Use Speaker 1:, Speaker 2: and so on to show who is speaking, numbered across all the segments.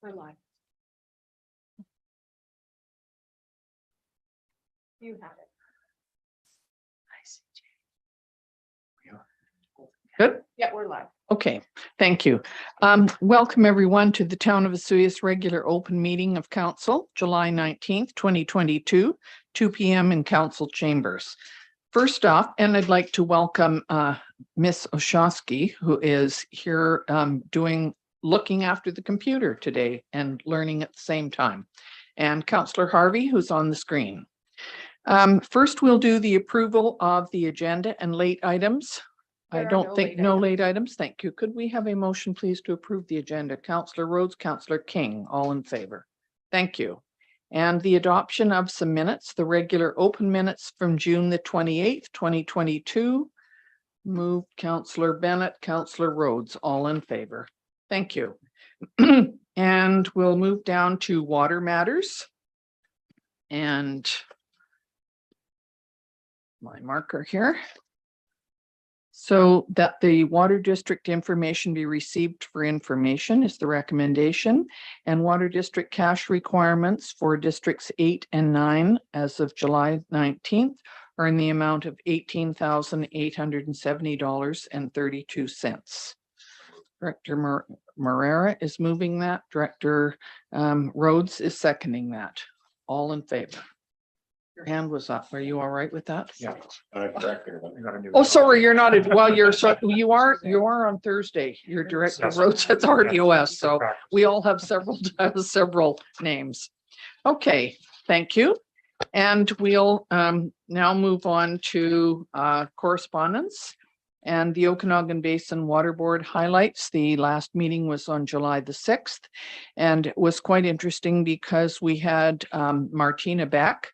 Speaker 1: We're live. You have it.
Speaker 2: Good.
Speaker 1: Yeah, we're live.
Speaker 2: Okay, thank you. Welcome everyone to the Town of Vesuvius regular open meeting of council, July 19th, 2022, 2 p.m. in council chambers. First off, and I'd like to welcome Miss Oshowski, who is here looking after the computer today and learning at the same time. And Councillor Harvey, who's on the screen. First, we'll do the approval of the agenda and late items. I don't think no late items. Thank you. Could we have a motion, please, to approve the agenda? Councillor Rhodes, Councillor King, all in favor. Thank you. And the adoption of some minutes, the regular open minutes from June the 28th, 2022. Moved Councillor Bennett, Councillor Rhodes, all in favor. Thank you. And we'll move down to water matters. And my marker here. So that the water district information be received for information is the recommendation, and water district cash requirements for districts 8 and 9 as of July 19th are in the amount of $18,870.32. Director Morera is moving that. Director Rhodes is seconding that. All in favor. Your hand was up. Are you all right with that?
Speaker 3: Yeah.
Speaker 2: Oh, sorry, you're not. Well, you are on Thursday. Your director wrote it's RDOS, so we all have several names. Okay, thank you. And we'll now move on to correspondence. And the Okanagan Basin Water Board highlights. The last meeting was on July the 6th, and it was quite interesting because we had Martina Beck,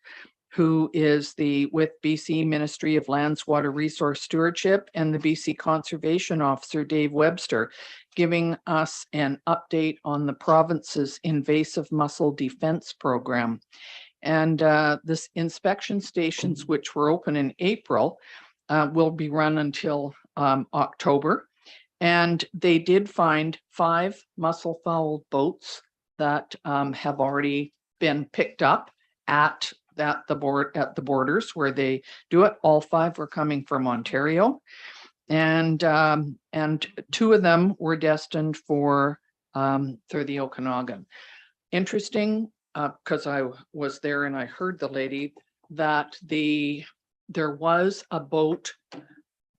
Speaker 2: who is with BC Ministry of Lands, Water Resource Stewardship, and the BC Conservation Officer, Dave Webster, giving us an update on the province's invasive mussel defense program. And this inspection stations, which were open in April, will be run until October. And they did find 5 mussel fowl boats that have already been picked up at the borders where they do it. All 5 were coming from Ontario, and 2 of them were destined for the Okanagan. Interesting, because I was there and I heard the lady that there was a boat,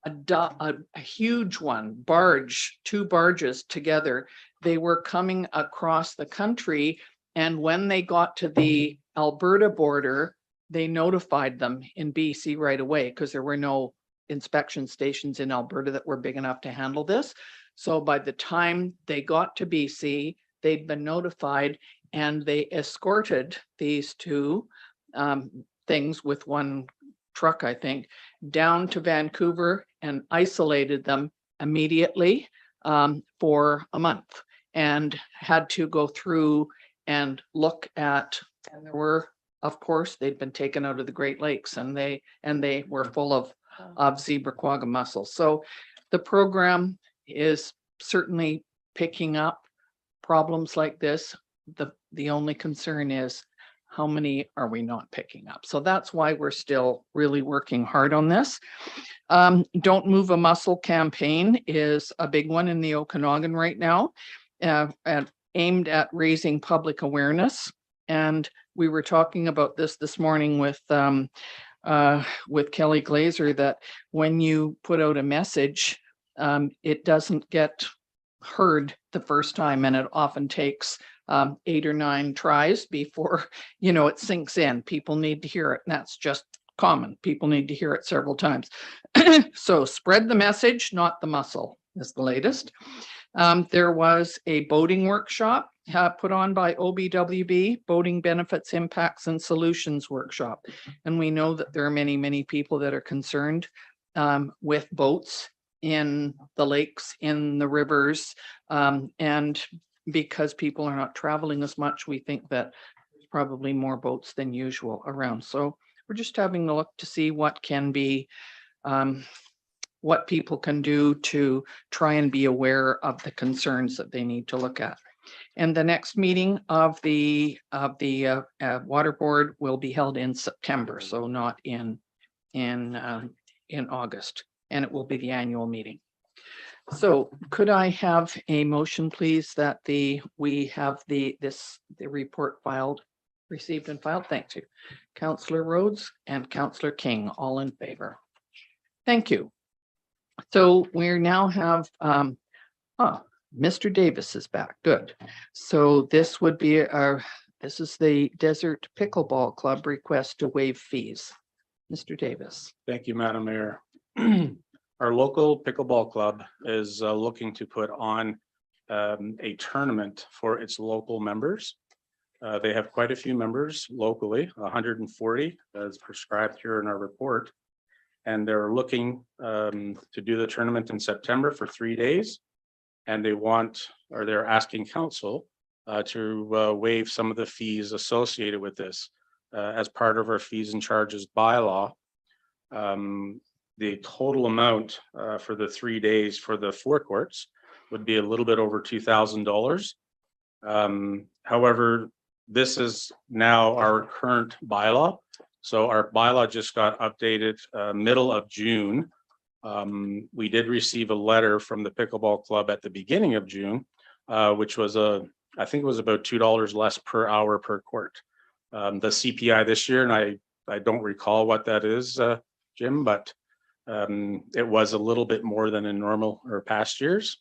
Speaker 2: a huge one, barge, 2 barges together. They were coming across the country, and when they got to the Alberta border, they notified them in BC right away because there were no inspection stations in Alberta that were big enough to handle this. So by the time they got to BC, they'd been notified, and they escorted these 2 things with 1 truck, I think, down to Vancouver and isolated them immediately for a month, and had to go through and look at, and there were, of course, they'd been taken out of the Great Lakes, and they were full of zebra quagga mussels. So the program is certainly picking up problems like this. The only concern is, how many are we not picking up? So that's why we're still really working hard on this. Don't Move a Mussel campaign is a big one in the Okanagan right now, aimed at raising public awareness. And we were talking about this morning with Kelly Glazer, that when you put out a message, it doesn't get heard the first time, and it often takes 8 or 9 tries before it sinks in. People need to hear it, and that's just common. People need to hear it several times. So spread the message, not the mussel, is the latest. There was a boating workshop put on by OBWB, Boating Benefits, Impacts and Solutions Workshop. And we know that there are many people that are concerned with boats in the lakes, in the rivers, and because people are not traveling as much, we think that there's probably more boats than usual around. So we're just having a look to see what can be, what people can do to try and be aware of the concerns that they need to look at. And the next meeting of the water board will be held in September, so not in August, and it will be the annual meeting. So could I have a motion, please, that we have the report received and filed? Thank you. Councillor Rhodes and Councillor King, all in favor. Thank you. So we now have, Mr. Davis is back. Good. So this would be this is the Desert Pickleball Club request to waive fees. Mr. Davis.
Speaker 1: Thank you, Madam Mayor. Our local pickleball club is looking to put on a tournament for its local members. They have quite a few members locally, 140 as prescribed here in our report. And they're looking to do the tournament in September for 3 days. And they're asking council to waive some of the fees associated with this as part of our fees and charges bylaw. The total amount for the 3 days for the forecourts would be a little bit over $2,000. However, this is now our current bylaw. So our bylaw just got updated middle of June. We did receive a letter from the pickleball club at the beginning of June, which was I think it was about $2 less per hour per court. The CPI this year, and I don't recall what that is, Jim, but it was a little bit more than in normal or past years.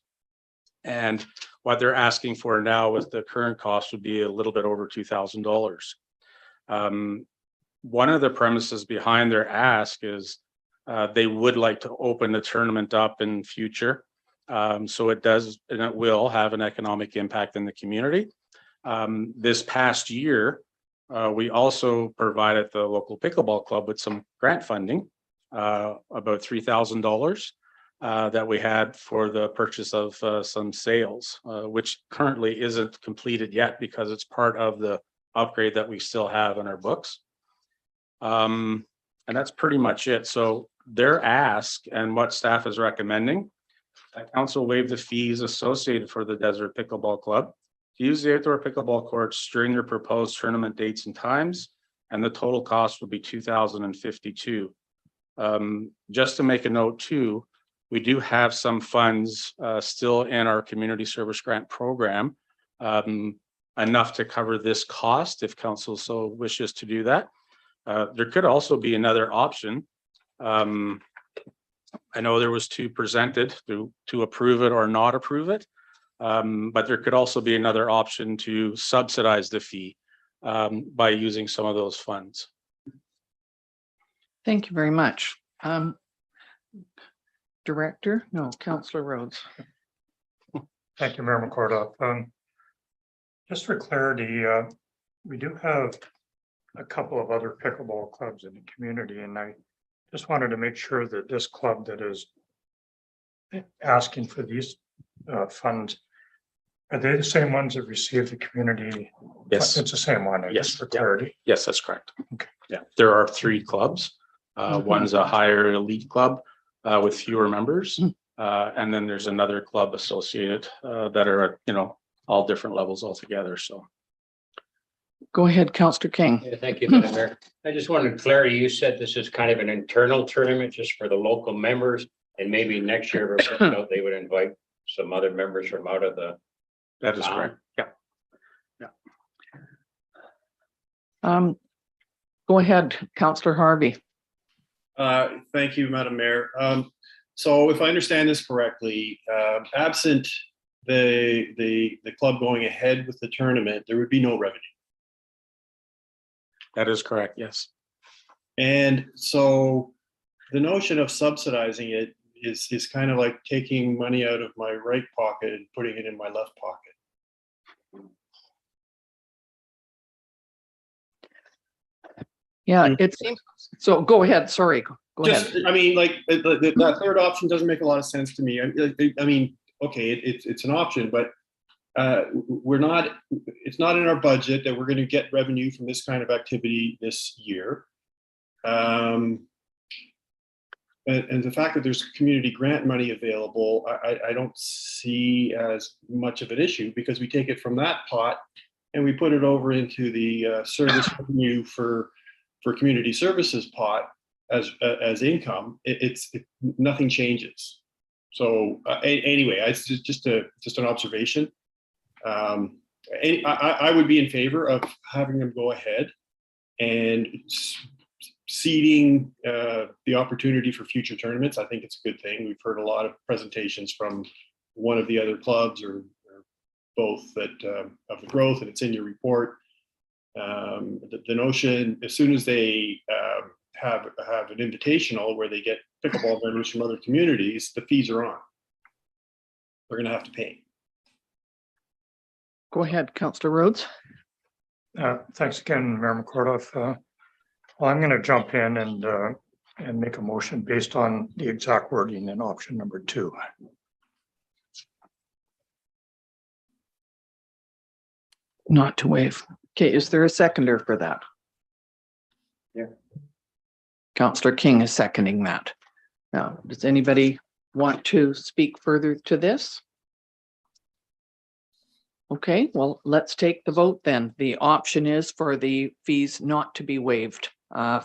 Speaker 1: And what they're asking for now with the current cost would be a little bit over $2,000. One of the premises behind their ask is they would like to open the tournament up in future. So it does, and it will have an economic impact in the community. This past year, we also provided the local pickleball club with some grant funding, about $3,000 that we had for the purchase of some sails, which currently isn't completed yet because it's part of the upgrade that we still have in our books. And that's pretty much it. So their ask and what staff is recommending, that council waive the fees associated for the Desert Pickleball Club to use the outdoor pickleball courts during their proposed tournament dates and times, and the total cost would be $2,052. Just to make a note too, we do have some funds still in our community service grant program, enough to cover this cost if council so wishes to do that. There could also be another option. I know there was two presented to approve it or not approve it, but there could also be another option to subsidize the fee by using some of those funds.
Speaker 2: Thank you very much. Director? No, Councillor Rhodes.
Speaker 3: Thank you, Mayor McCordup. Just for clarity, we do have a couple of other pickleball clubs in the community, and I just wanted to make sure that this club that is asking for these funds, are they the same ones that receive the community?
Speaker 1: Yes.
Speaker 3: It's the same one,
Speaker 1: Yes.
Speaker 3: just for clarity.
Speaker 1: Yes, that's correct.
Speaker 3: Okay.
Speaker 1: Yeah, there are 3 clubs. One's a higher elite club with fewer members. And then there's another club associated that are at, all different levels altogether. So.
Speaker 2: Go ahead, Councillor King.
Speaker 4: Yeah, thank you, Madam Mayor. I just wanted clarity. You said this is kind of an internal tournament just for the local members, and maybe next year they would invite some other members from out of the.
Speaker 1: That is correct. Yeah.
Speaker 2: Go ahead, Councillor Harvey.
Speaker 5: Thank you, Madam Mayor. So if I understand this correctly, absent the club going ahead with the tournament, there would be no revenue.
Speaker 1: That is correct. Yes.
Speaker 5: And so the notion of subsidizing it is kind of like taking money out of my right pocket and putting it in my left pocket.
Speaker 2: Yeah, it seems so. Go ahead. Sorry. Go ahead.
Speaker 5: I mean, like that third option doesn't make a lot of sense to me. I mean, okay, it's an option, but it's not in our budget that we're going to get revenue from this kind of activity this year. And the fact that there's community grant money available, I don't see as much of an issue, because we take it from that pot and we put it over into the service revenue for community services pot as income. Nothing changes. So anyway, it's just an observation. I would be in favor of having them go ahead and seeding the opportunity for future tournaments. I think it's a good thing. We've heard a lot of presentations from one of the other clubs or both that of the growth, and it's in your report. The notion, as soon as they have an invitational where they get pickleball members from other communities, the fees are on. They're going to have to pay.
Speaker 2: Go ahead, Councillor Rhodes.
Speaker 3: Thanks again, Mayor McCordoff. Well, I'm going to jump in and make a motion based on the exact wording in option number 2.
Speaker 2: Not to waive. Okay, is there a seconder for that?
Speaker 4: Yeah.
Speaker 2: Councillor King is seconding that. Now, does anybody want to speak further to this? Okay, well, let's take the vote then. The option is for the fees not to be waived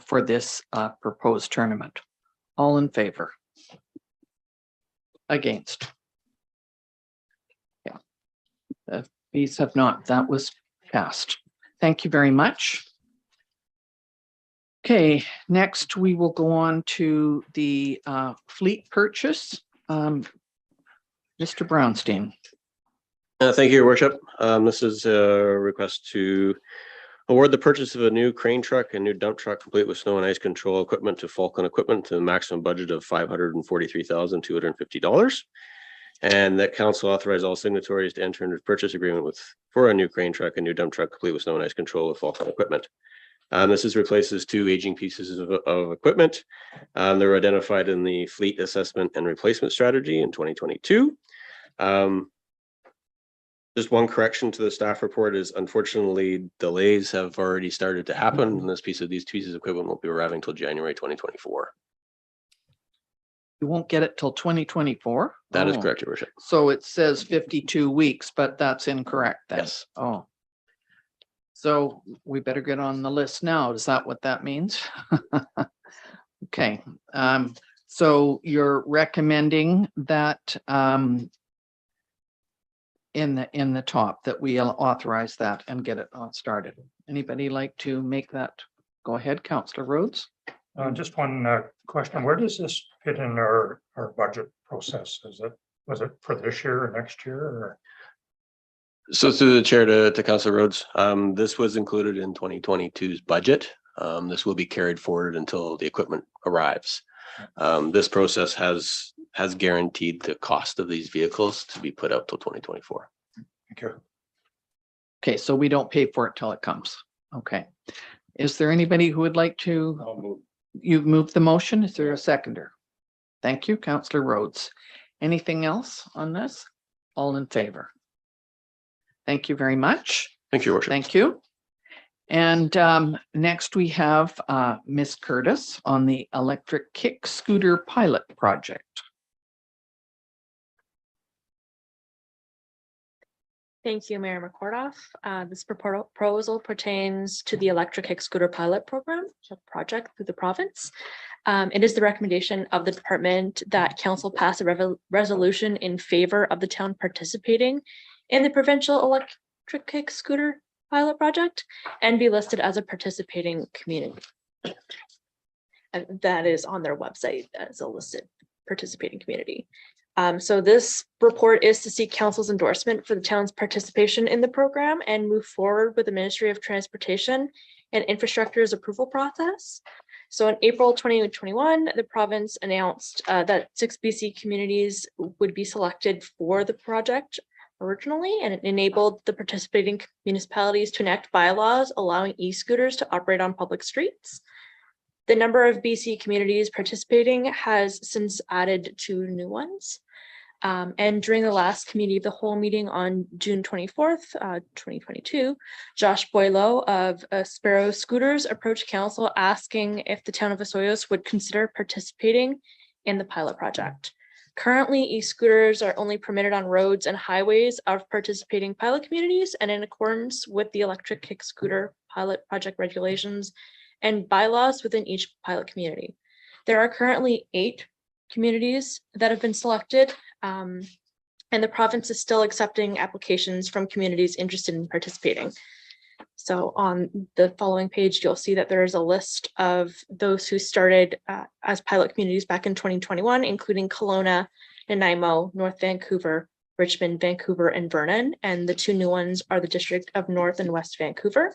Speaker 2: for this proposed tournament. All in favor? Against? Yeah. The fees have not, that was passed. Thank you very much. Okay, next we will go on to the fleet purchase. Mr. Brownstein.
Speaker 6: Thank you, Your Worship. This is a request to award the purchase of a new crane truck and new dump truck complete with snow and ice control equipment to Falcon Equipment to a maximum budget of $543,250. And that council authorize all signatories to enter into a purchase agreement for a new crane truck and new dump truck complete with snow and ice control with Falcon Equipment. This replaces 2 aging pieces of equipment. They were identified in the fleet assessment and replacement strategy in 2022. Just one correction to the staff report is, unfortunately, delays have already started to happen, and these pieces of equipment won't be arriving until January 2024.
Speaker 2: You won't get it till 2024?
Speaker 6: That is correct, Your Worship.
Speaker 2: So it says 52 weeks, but that's incorrect then?
Speaker 6: Yes.
Speaker 2: Oh. So we better get on the list now. Is that what that means? Okay. So you're recommending that in the top that we authorize that and get it started. Anybody like to make that? Go ahead, Councillor Rhodes.
Speaker 3: Just one question. Where does this fit in our budget process? Was it for this year or next year? Or?
Speaker 6: So through the chair to Councillor Rhodes, this was included in 2022's budget. This will be carried forward until the equipment arrives. This process has guaranteed the cost of these vehicles to be put out till 2024.
Speaker 3: Thank you.
Speaker 2: Okay, so we don't pay for it till it comes. Okay. Is there anybody who would like to?
Speaker 4: I'll move.
Speaker 2: You've moved the motion. Is there a seconder? Thank you, Councillor Rhodes. Anything else on this? All in favor? Thank you very much.
Speaker 6: Thank you, Your Worship.
Speaker 2: Thank you. And next we have Ms. Curtis on the electric kick scooter pilot project.
Speaker 7: Thank you, Mayor McCordoff. This proposal pertains to the electric kick scooter pilot program project through the province. It is the recommendation of the department that council pass a resolution in favor of the town participating in the provincial electric kick scooter pilot project and be listed as a participating community. And that is on their website as a listed participating community. So this report is to seek council's endorsement for the town's participation in the program and move forward with the Ministry of Transportation and Infrastructure's approval process. So in April 2021, the province announced that 6 BC communities would be selected for the project originally, and it enabled the participating municipalities to enact bylaws allowing e-scooters to operate on public streets. The number of BC communities participating has since added 2 new ones. And during the last committee of the whole meeting on June 24th, 2022, Josh Boylo of Sparrow Scooters approached council asking if the town of Osoyoos would consider participating in the pilot project. Currently, e-scooters are only permitted on roads and highways of participating pilot communities and in accordance with the electric kick scooter pilot project regulations and bylaws within each pilot community. There are currently 8 communities that have been selected, and the province is still accepting applications from communities interested in participating. So on the following page, you'll see that there is a list of those who started as pilot communities back in 2021, including Kelowna, Nanaimo, North Vancouver, Richmond, Vancouver, and Vernon. And the 2 new ones are the District of North and West Vancouver.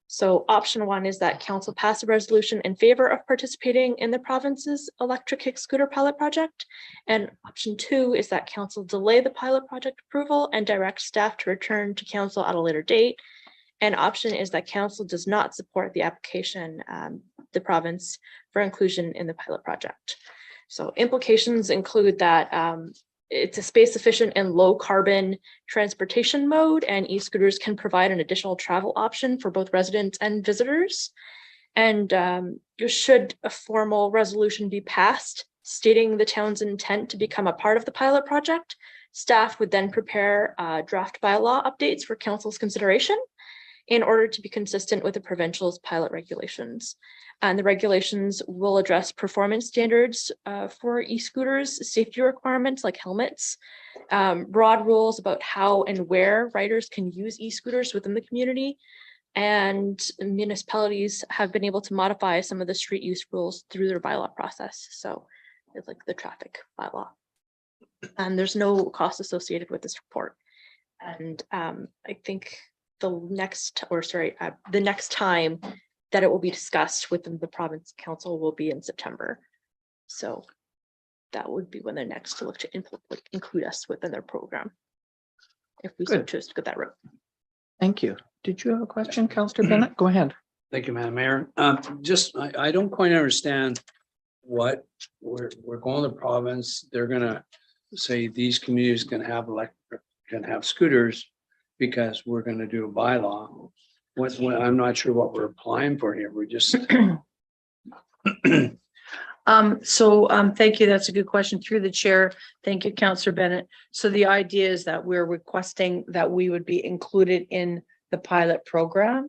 Speaker 7: So option 1 is that council pass a resolution in favor of participating in the province's electric kick scooter pilot project. And option 2 is that council delay the pilot project approval and direct staff to return to council at a later date. And option is that council does not support the application, the province, for inclusion in the pilot project. So implications include that it's a space efficient and low carbon transportation mode, and e-scooters can provide an additional travel option for both residents and visitors. And should a formal resolution be passed stating the town's intent to become a part of the pilot project, staff would then prepare draft bylaw updates for council's consideration in order to be consistent with the provincial's pilot regulations. And the regulations will address performance standards for e-scooters, safety requirements like helmets, broad rules about how and where riders can use e-scooters within the community, and municipalities have been able to modify some of the street use rules through their bylaw process. So it's like the traffic bylaw. And there's no cost associated with this report. And I think the next time that it will be discussed within the province council will be in September. So that would be when they're next to look to include us within their program, if we so choose to go that route.
Speaker 2: Thank you. Did you have a question, Councillor Bennett? Go ahead.
Speaker 8: Thank you, Madam Mayor. I don't quite understand what we're going to the province. They're gonna say these communities can have scooters because we're gonna do a bylaw. I'm not sure what we're applying for here. We're just.
Speaker 9: Thank you. That's a good question through the chair. Thank you, Councillor Bennett. So the idea is that we're requesting that we would be included in the pilot program.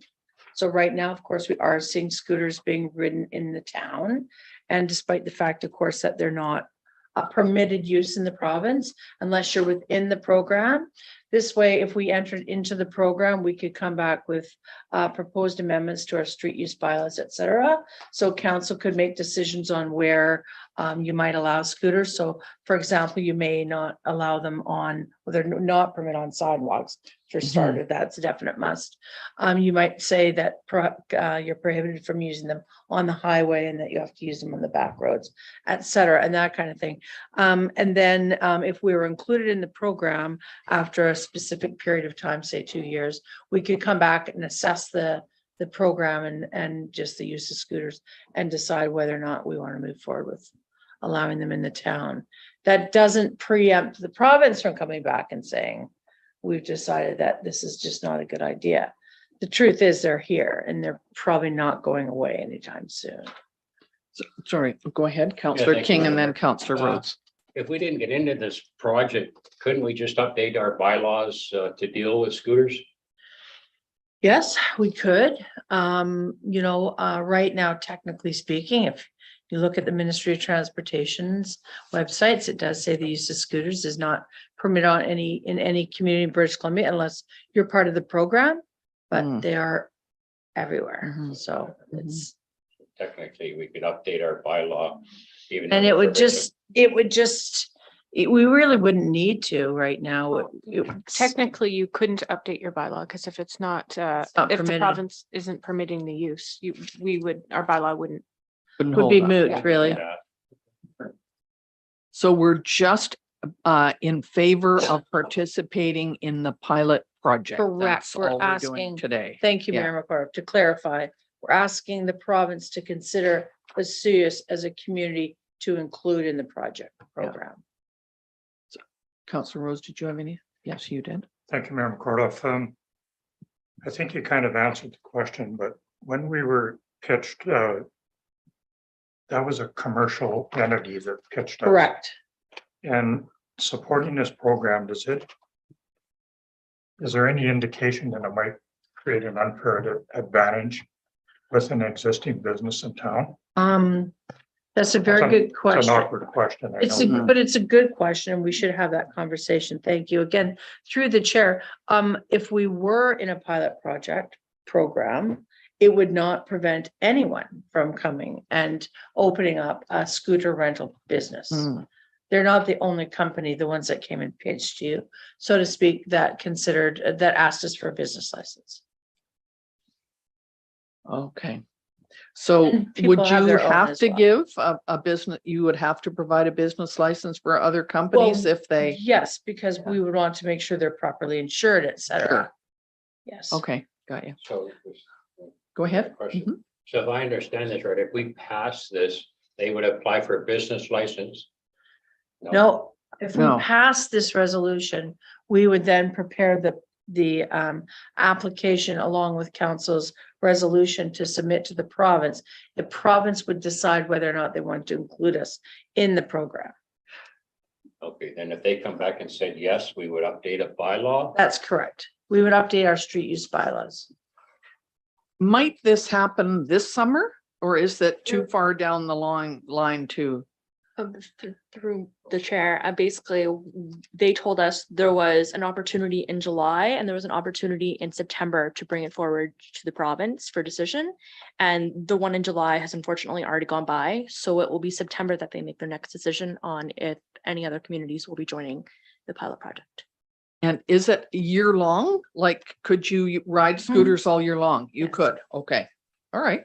Speaker 9: So right now, of course, we are seeing scooters being ridden in the town. And despite the fact, of course, that they're not a permitted use in the province, unless you're within the program. This way, if we entered into the program, we could come back with proposed amendments to our street use bylaws, et cetera. So council could make decisions on where you might allow scooters. So for example, you may not allow them on, well, they're not permitted on sidewalks for starter. That's a definite must. You might say that you're prohibited from using them on the highway and that you have to use them on the back roads, et cetera, and that kind of thing. And then if we were included in the program after a specific period of time, say 2 years, we could come back and assess the program and just the use of scooters and decide whether or not we want to move forward with allowing them in the town. That doesn't preempt the province from coming back and saying, we've decided that this is just not a good idea. The truth is they're here and they're probably not going away anytime soon.
Speaker 2: Sorry, go ahead, Councillor King, and then Councillor Rhodes.
Speaker 4: If we didn't get into this project, couldn't we just update our bylaws to deal with scooters?
Speaker 9: Yes, we could. Right now, technically speaking, if you look at the Ministry of Transportation's websites, it does say the use of scooters is not permitted on in any community in British Columbia unless you're part of the program, but they are everywhere. So it's
Speaker 4: Technically, we could update our bylaw. Even
Speaker 9: and
Speaker 4: though
Speaker 9: we really wouldn't need to right now.
Speaker 10: Technically, you couldn't update your bylaw because if it's not, if the
Speaker 9: permitted.
Speaker 10: province isn't permitting the use, our bylaw would
Speaker 2: hold
Speaker 9: be
Speaker 2: up.
Speaker 9: moot, really.
Speaker 2: So we're just in favor of participating in the pilot project.
Speaker 9: Correct.
Speaker 2: That's
Speaker 9: We're
Speaker 2: all doing
Speaker 9: asking
Speaker 2: today.
Speaker 9: Thank you, Mayor McCord. To clarify, we're asking the province to consider Vesuvius as a community to include in the project program.
Speaker 2: Councillor Rose, did you have any? Yes, you did.
Speaker 3: Thank you, Mayor McCorduff. I think you kind of answered the question, but when we were pitched that was a commercial entity that pitched us.
Speaker 9: Correct.
Speaker 3: And supporting this program, is there any indication that it might create an unfair advantage with an existing business in town?
Speaker 9: That's a very good
Speaker 3: It's an
Speaker 9: question.
Speaker 3: awkward question. I
Speaker 9: It's
Speaker 3: know.
Speaker 9: but it's a good question, and we should have that conversation. Thank you again, through the chair. If we were in a pilot project program, it would not prevent anyone from coming and opening up a scooter rental business. They're not the only company, the ones that came and pitched you, so to speak, that asked us for a business license.
Speaker 2: Okay. So
Speaker 9: And people
Speaker 2: would
Speaker 9: have
Speaker 2: you
Speaker 9: their own
Speaker 2: have
Speaker 9: as
Speaker 2: to
Speaker 9: well.
Speaker 2: give a business, you would have to provide a business license for other companies
Speaker 9: Well,
Speaker 2: if they,
Speaker 9: Yes, because we would want to make sure they're properly insured, et cetera.
Speaker 2: Sure.
Speaker 9: Yes.
Speaker 2: okay, got you.
Speaker 4: So.
Speaker 2: Go ahead.
Speaker 4: Question.
Speaker 2: Mhm.
Speaker 4: So if I understand this right, if we pass this, they would apply for a business license?
Speaker 9: No, if we
Speaker 2: No.
Speaker 9: pass this resolution, we would then prepare the application along with council's resolution to submit to the province. The province would decide whether or not they want to include us in the program.
Speaker 4: Okay, then if they come back and said, yes, we would update a bylaw.
Speaker 9: That's correct. We would update our street use bylaws.
Speaker 2: Might this happen this summer, or is that too far down the line to?
Speaker 7: Through the chair, basically, they told us there was an opportunity in July and there was an opportunity in September to bring it forward to the province for decision. And the one in July has unfortunately already gone by. So it will be September that they make their next decision on if any other communities will be joining the pilot project.
Speaker 2: And is it year long? Like, could you ride scooters all year long? You
Speaker 7: Yes.
Speaker 2: could, okay, all right.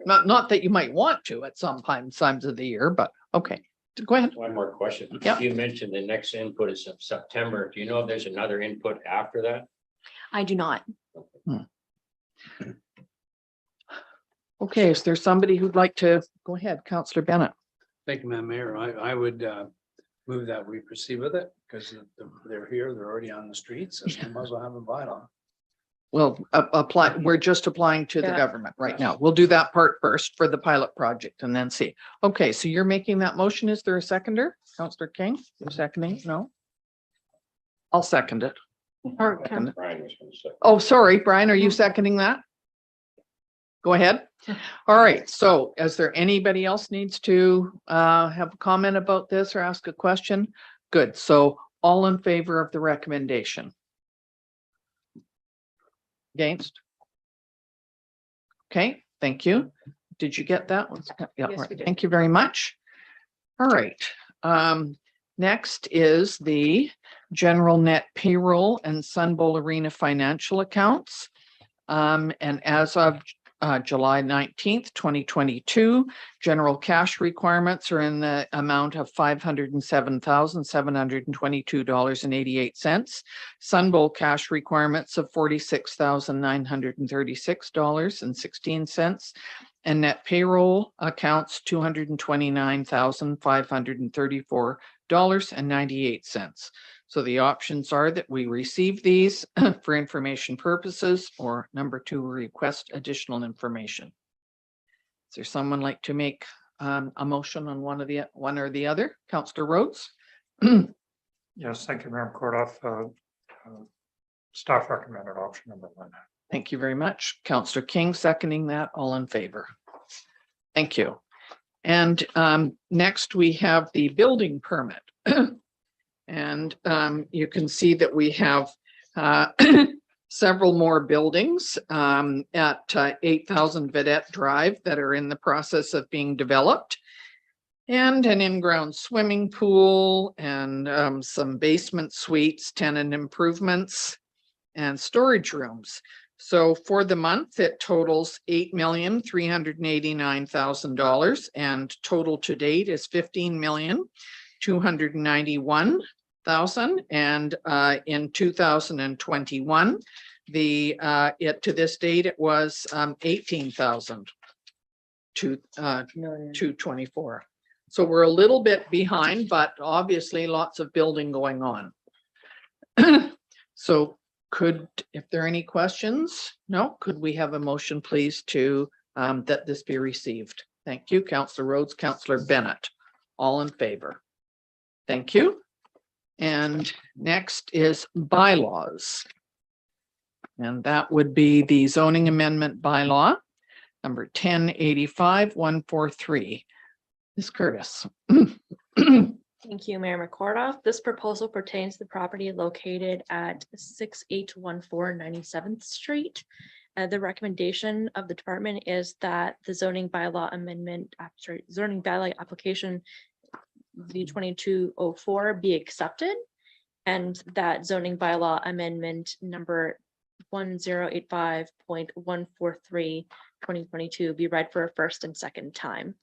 Speaker 2: Not that you might want to at some times of the year, but okay, go ahead.
Speaker 4: One more question.
Speaker 2: Yep.
Speaker 4: You mentioned the next input is of September. Do you know if there's another input after that?
Speaker 7: I do not.
Speaker 2: Okay, is there somebody who'd like to, go ahead, Councillor Bennett?
Speaker 8: Thank you, Madam Mayor. I would move that we proceed with it because they're here, they're already on the streets, and we might as well have a bylaw.
Speaker 2: Well, apply, we're just applying to the
Speaker 9: Yeah.
Speaker 2: government right now. We'll do that part first for the pilot project and then see. Okay, so you're making that motion. Is there a seconder? Councillor King, you're seconding? No? I'll second it.
Speaker 7: Or
Speaker 2: Second it.
Speaker 4: Brian was going to say.
Speaker 2: Oh, sorry, Brian, are you seconding that? Go ahead. All right, so is there anybody else needs to have a comment about this or ask a question? Good, so all in favor of the recommendation? Against? Okay, thank you. Did you get that one? Yeah,
Speaker 9: Yes,
Speaker 2: right.
Speaker 9: we did.
Speaker 2: Thank you very much. All right, next is the general net payroll and Sun Bowl Arena financial accounts. And as of July 19th, 2022, general cash requirements are in the amount of $507,722.88. Sun Bowl cash requirements of $46,936.16. And net payroll accounts $229,534.98. So the options are that we receive these for information purposes, or number two, request additional information. Is there someone like to make a motion on one or the other? Councillor Rhodes?
Speaker 3: Yes, thank you, Mayor Kordoff. Staff recommended option number one.
Speaker 2: Thank you very much. Councillor King seconding that. All in favor? Thank you. And next we have the building permit. And you can see that we have several more buildings at 8,000 Vedette Drive that are in the process of being developed. And an in-ground swimming pool and some basement suites, tenant improvements, and storage rooms. So for the month, it totals $8,389,000, and total to date is $15,291,000. And in 2021, to this date, it was 18,000 to 224. So we're a little bit behind, but obviously lots of building going on. So if there are any questions, no, could we have a motion, please, to that this be received? Thank you, Counselor Rhodes, Counselor Bennett. All in favor? Thank you. And next is bylaws. And that would be the zoning amendment bylaw, number 1085-143. Ms. Curtis.
Speaker 7: Thank you, Mayor McCordoff. This proposal pertains to the property located at 6814 97th Street. The recommendation of the department is that the zoning bylaw amendment, zoning bylaw application V2204 be accepted, and that zoning bylaw amendment number 1085.143 2022 be read for a first and second time.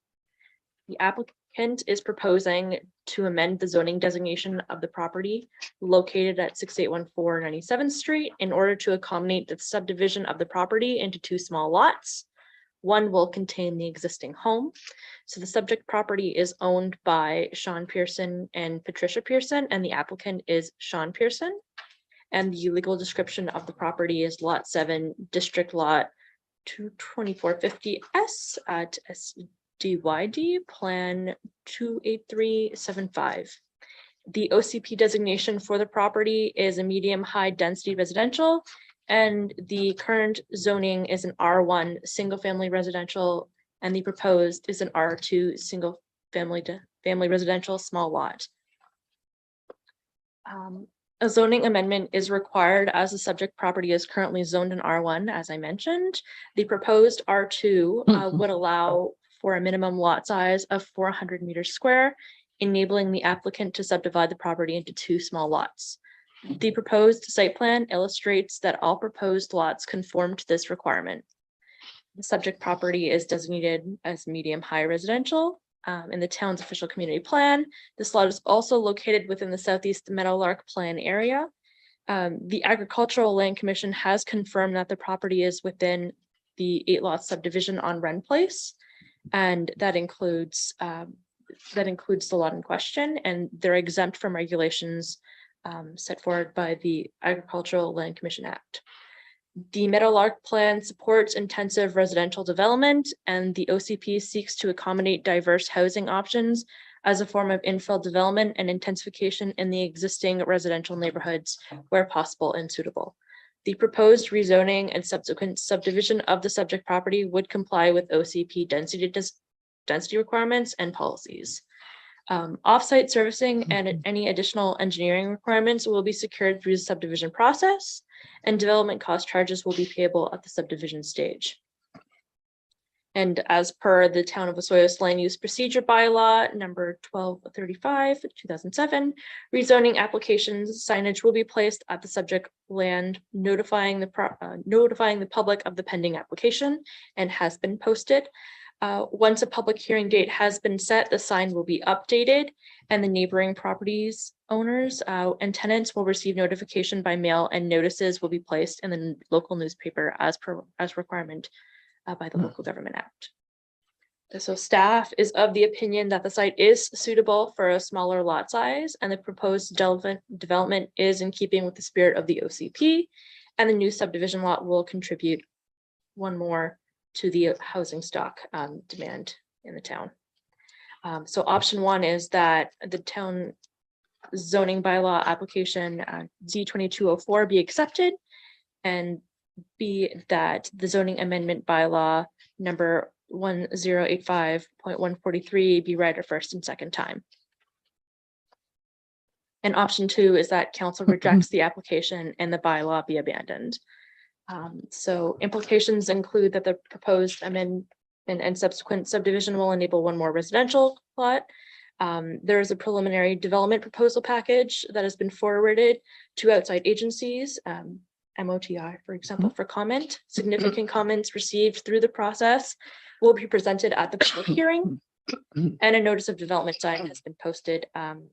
Speaker 7: The applicant is proposing to amend the zoning designation of the property located at 6814 97th Street in order to accommodate the subdivision of the property into two small lots. One will contain the existing home. So the subject property is owned by Sean Pearson and Patricia Pearson, and the applicant is Sean Pearson. And the legal description of the property is Lot 7, District Lot 22450S at SDYD Plan 28375. The OCP designation for the property is a medium-high density residential, and the current zoning is an R1 single-family residential, and the proposed is an R2 single-family residential small lot. A zoning amendment is required as the subject property is currently zoned in R1, as I mentioned. The proposed R2 would allow for a minimum lot size of 400 meters square, enabling the applicant to subdivide the property into two small lots. The proposed site plan illustrates that all proposed lots conform to this requirement. The subject property is designated as medium-high residential in the town's official community plan. This lot is also located within the Southeast Meadowlark Plan area. The Agricultural Land Commission has confirmed that the property is within the 8-lot subdivision on Wren Place, and that includes the lot in question, and they're exempt from regulations set forward by the Agricultural Land Commission Act. The Meadowlark Plan supports intensive residential development, and the OCP seeks to accommodate diverse housing options as a form of infill development and intensification in the existing residential neighborhoods where possible and suitable. The proposed rezoning and subsequent subdivision of the subject property would comply with OCP density requirements and policies. Offsite servicing and any additional engineering requirements will be secured through the subdivision process, and development cost charges will be payable at the subdivision stage. And as per the Town of Osoyoos Land Use Procedure Bylaw number 1235, 2007, rezoning applications signage will be placed at the subject land, notifying the public of the pending application, and has been posted. Once a public hearing date has been set, the sign will be updated, and the neighboring properties owners and tenants will receive notification by mail, and notices will be placed in the local newspaper as requirement by the Local Government Act. So staff is of the opinion that the site is suitable for a smaller lot size, and the proposed development is in keeping with the spirit of the OCP, and the new subdivision lot will contribute one more to the housing stock demand in the town. So option one is that the town zoning bylaw application Z2204 be accepted, and B, that the zoning amendment bylaw number 1085.143 be read a first and second time. And option two is that council rejects the application and the bylaw be abandoned. So implications include that the proposed amendment and subsequent subdivision will enable one more residential plot. There is a preliminary development proposal package that has been forwarded to outside agencies, MOTI, for example, for comment. Significant comments received through the process will be presented at the public hearing, and a notice of development sign has been posted,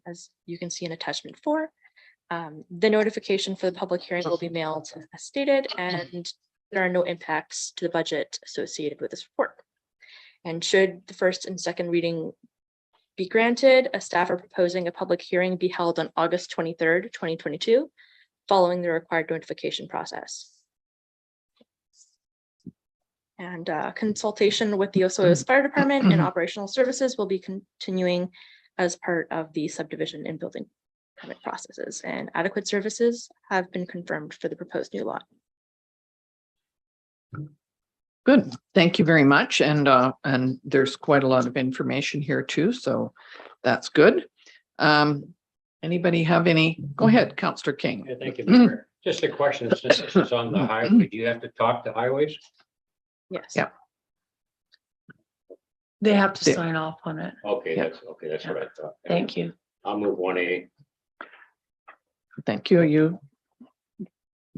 Speaker 7: as you can see in attachment 4. The notification for the public hearing will be mailed as stated, and there are no impacts to the budget associated with this report. And should the first and second reading be granted, a staff are proposing a public hearing be held on August 23rd, 2022, following the required notification process. And consultation with the Osoyoos Fire Department and operational services will be continuing as part of the subdivision and building permit processes, and adequate services have been confirmed for the proposed new lot.
Speaker 2: Good, thank you very much. And there's quite a lot of information here too, so that's good. Anybody have any? Go ahead, Councillor King.
Speaker 4: Yeah, thank you, Mayor. Just a question, since this is on the highway, do you have to talk to highways?
Speaker 7: Yes.
Speaker 2: Yeah.
Speaker 9: They have to
Speaker 2: Yeah.
Speaker 9: sign off on it.
Speaker 4: Okay,
Speaker 2: Yeah.
Speaker 4: that's what I thought.
Speaker 9: Thank you.
Speaker 4: I'll move 1A.
Speaker 2: Thank you. Are you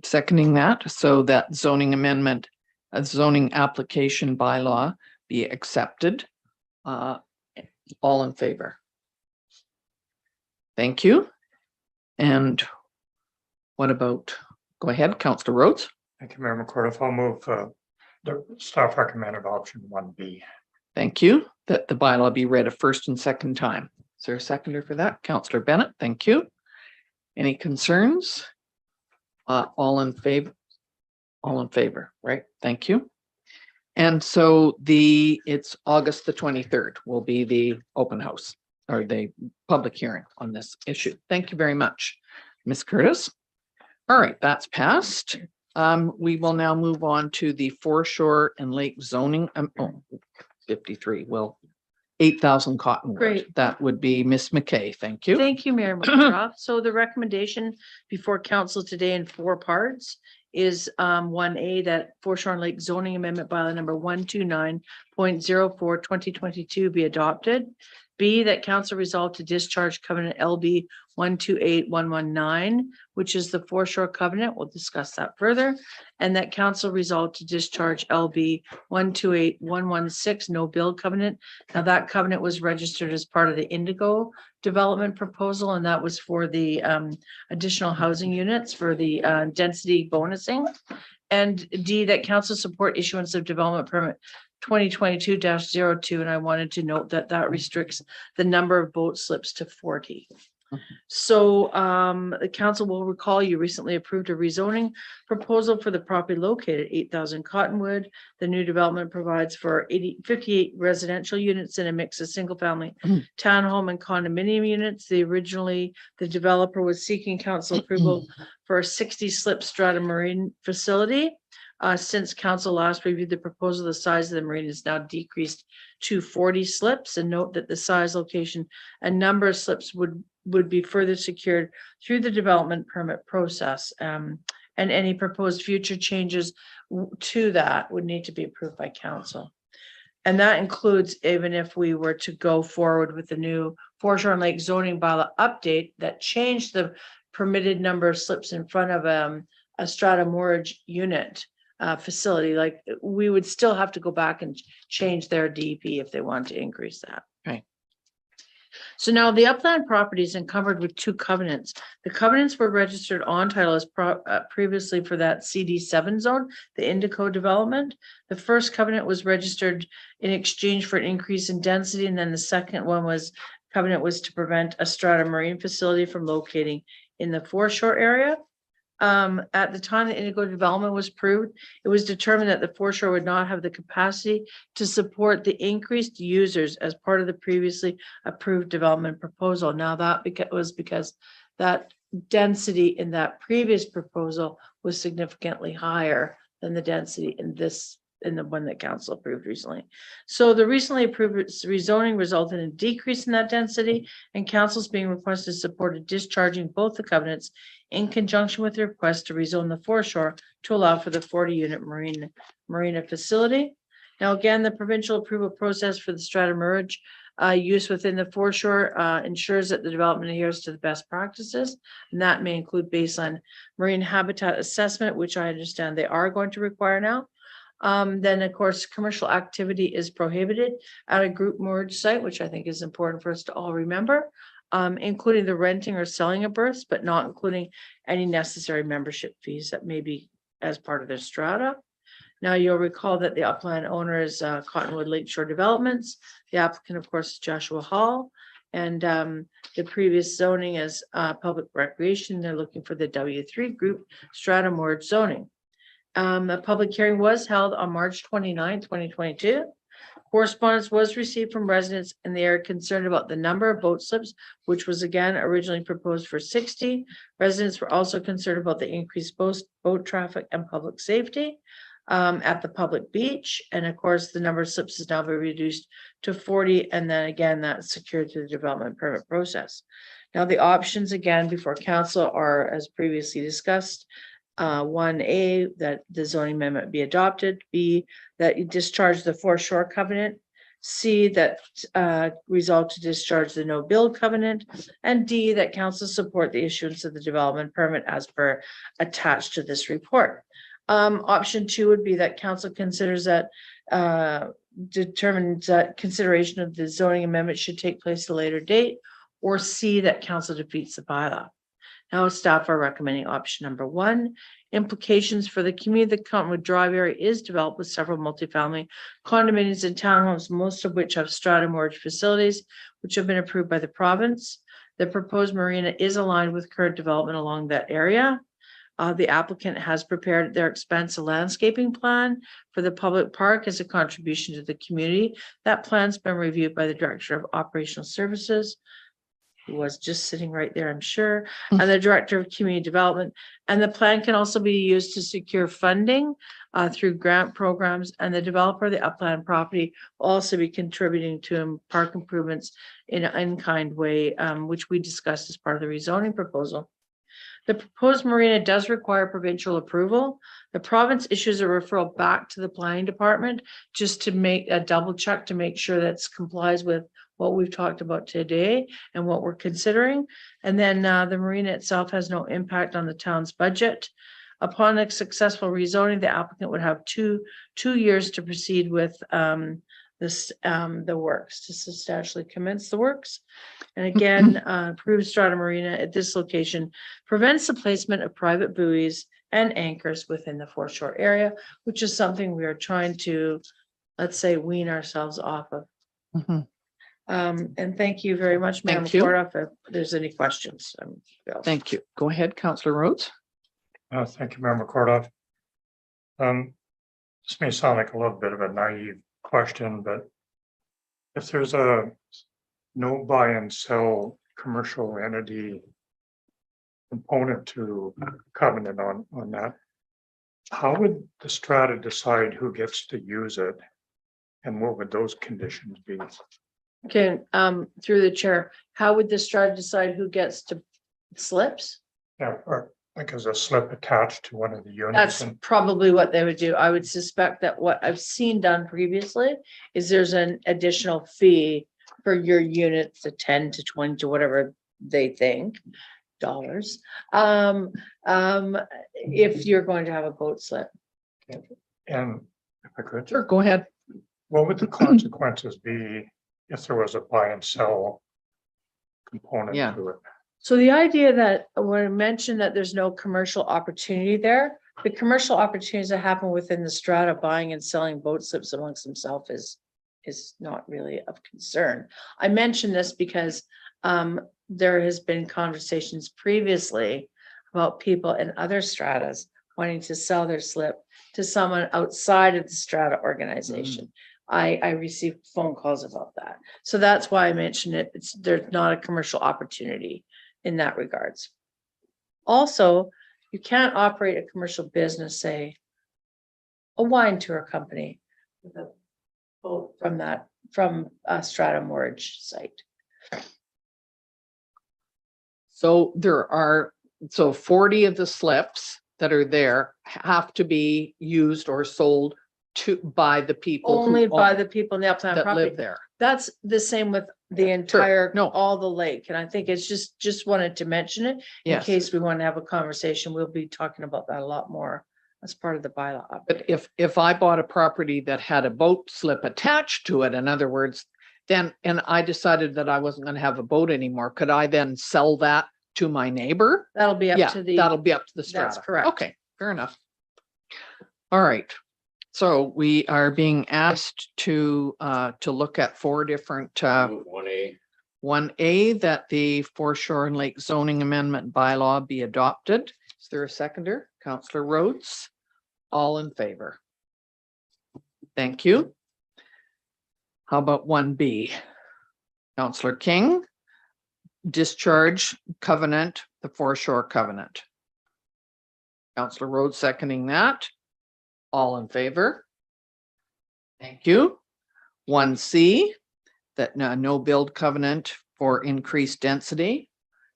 Speaker 2: seconding that? So that zoning amendment, a zoning application bylaw be accepted. All in favor? Thank you. And what about, go ahead, Councillor Rhodes.
Speaker 3: Thank you, Mayor McCord. I'll move the staff recommended option 1B.
Speaker 2: Thank you. That the bylaw be read a first and second time. Is there a seconder for that? Councillor Bennett, thank you. Any concerns? All in favor? All in favor, right? Thank you. And so it's August the 23rd will be the open house or the public hearing on this issue. Thank you very much, Ms. Curtis. All right, that's passed. We will now move on to the foreshore and lake zoning. 53, well, 8,000 Cottonwood.
Speaker 9: Great.
Speaker 2: That would be Miss McKay. Thank you.
Speaker 9: Thank you, Mayor McGrath. So the recommendation before council today in 4 parts is 1A, that foreshore and lake zoning amendment bylaw number 129.04 2022 be adopted. B, that council resolved to discharge covenant LB 128119, which is the foreshore covenant. We'll discuss that further. And that council resolved to discharge LB 128116, no build covenant. Now that covenant was registered as part of the Indigo development proposal, and that was for the additional housing units for the density bonusing. And D, that council support issuance of development permit 2022-02, and I wanted to note that that restricts the number of boat slips to 40. So the council will recall you recently approved a rezoning proposal for the property located at 8,000 Cottonwood. The new development provides for 58 residential units and a mix of single family townhome and condominium units. The developer was seeking council approval for a 60 slip strata marine facility. Since council last reviewed the proposal, the size of the marine is now decreased to 40 slips, and note that the size, location, and number of slips would be further secured through the development permit process. And any proposed future changes to that would need to be approved by council. And that includes even if we were to go forward with the new foreshore and lake zoning bylaw update that changed the permitted number of slips in front of a strata moorage unit facility, like we would still have to go back and change their DEP if they want to increase that.
Speaker 2: Right.
Speaker 9: So now the upland property is encumbered with 2 covenants. The covenants were registered on title as previously for that CD7 zone, the Indigo development. The first covenant was registered in exchange for an increase in density, and then the second one covenant was to prevent a strata marine facility from locating in the foreshore area. At the time the Indigo development was approved, it was determined that the foreshore would not have the capacity to support the increased users as part of the previously approved development proposal. Now that was because that density in that previous proposal was significantly higher than the density in the one that council approved recently. So the recently approved rezoning resulted in a decrease in that density, and council's being requested to support discharging both the covenants in conjunction with the request to rezone the foreshore to allow for the 40-unit marina facility. Now, again, the provincial approval process for the strata moorage use within the foreshore ensures that the development adheres to the best practices, and that may include baseline marine habitat assessment, which I understand they are going to require now. Then, of course, commercial activity is prohibited at a group moorage site, which I think is important for us to all remember, including the renting or selling of berths, but not including any necessary membership fees that may be as part of their strata. Now, you'll recall that the upland owner is Cottonwood Lakeshore Developments. The applicant, of course, is Joshua Hall, and the previous zoning is public recreation. They're looking for the W3 group strata moorage zoning. A public hearing was held on March 29, 2022. Correspondence was received from residents and they are concerned about the number of boat slips, which was again originally proposed for 60. Residents were also concerned about the increased boat traffic and public safety at the public beach. And of course, the number of slips is now been reduced to 40. And then again, that's secured through the development permit process. Now, the options again before council are, as previously discussed, 1A, that the zoning amendment be adopted, B, that you discharge the foreshore covenant, C, that resolve to discharge the no build covenant, and D, that council support the issuance of the development permit as per attached to this report. Option 2 would be that council considers that determines that consideration of the zoning amendment should take place at a later date, or C, that council defeats the bylaw. Now, staff are recommending option number 1. Implications for the community. The Cottonwood Drive area is developed with several multifamily condominiums and townhomes, most of which have strata mortgage facilities, which have been approved by the province. The proposed marina is aligned with current development along that area. The applicant has prepared at their expense a landscaping plan for the public park as a contribution to the community. That plan's been reviewed by the Director of Operational Services, who was just sitting right there, I'm sure, and the Director of Community Development. And the plan can also be used to secure funding through grant programs, and the developer of the upland property will also be contributing to park improvements in an in-kind way, which we discussed as part of the rezoning proposal. The proposed marina does require provincial approval. The province issues a referral back to the planning department just to make a double check to make sure that it complies with what we've talked about today and what we're considering. And then the marina itself has no impact on the town's budget. Upon a successful rezoning, the applicant would have two years to proceed with the works, to substantially commence the works. And again, approved strata marina at this location prevents the placement of private buoys and anchors within the foreshore area, which is something we are trying to, let's say, wean ourselves off of. And thank you very much, Madam Clerk, if there's any questions.
Speaker 2: Thank you. Go ahead, Councillor Rhodes.
Speaker 3: Thank you, Member Kordoff. This may sound like a little bit of a naive question, but if there's a no buy and sell commercial entity component to covenant on that, how would the strata decide who gets to use it? And what would those conditions be?
Speaker 9: Okay, through the chair, how would the strata decide who gets to slips?
Speaker 3: Yeah, or like as a slip attached to one of the units.
Speaker 9: That's probably what they would do. I would suspect that what I've seen done previously is there's an additional fee for your units to 10 to 20 to whatever they think dollars. If you're going to have a boat slip.
Speaker 3: And if I could,
Speaker 2: Sure, go ahead.
Speaker 3: what would the consequences be if there was a buy and sell component
Speaker 2: Yeah.
Speaker 3: to it?
Speaker 9: So the idea that when I mentioned that there's no commercial opportunity there, the commercial opportunities that happen within the strata buying and selling boat slips amongst themselves is not really of concern. I mention this because there has been conversations previously about people in other stratas wanting to sell their slip to someone outside of the strata organization. I received phone calls about that. So that's why I mentioned it. There's not a commercial opportunity in that regards. Also, you can't operate a commercial business, say a wine tour company with a boat from a strata mortgage site.
Speaker 2: So there are, 40 of the slips that are there have to be used or sold by the people.
Speaker 9: Only by the people in the upland
Speaker 2: that
Speaker 9: property.
Speaker 2: live there.
Speaker 9: That's the same with the entire,
Speaker 2: No.
Speaker 9: all the lake. And I think it's just wanted to mention it in
Speaker 2: Yes.
Speaker 9: case we want to have a conversation. We'll be talking about that a lot more as part of the bylaw.
Speaker 2: But if I bought a property that had a boat slip attached to it, in other words, then, and I decided that I wasn't going to have a boat anymore, could I then sell that to my neighbor?
Speaker 9: That'll be
Speaker 2: Yeah,
Speaker 9: up to the.
Speaker 2: that'll be up to the strata.
Speaker 9: That's correct.
Speaker 2: Okay, fair enough. All right. So we are being asked to look at 4 different,
Speaker 4: 1A.
Speaker 2: 1A, that the foreshore and lake zoning amendment bylaw be adopted. Is there a seconder? Councillor Rhodes. All in favor? Thank you. How about 1B? Counselor King, discharge covenant, the foreshore covenant. Counselor Rhodes seconding that. All in favor? Thank you. 1C, that no build covenant for increased density.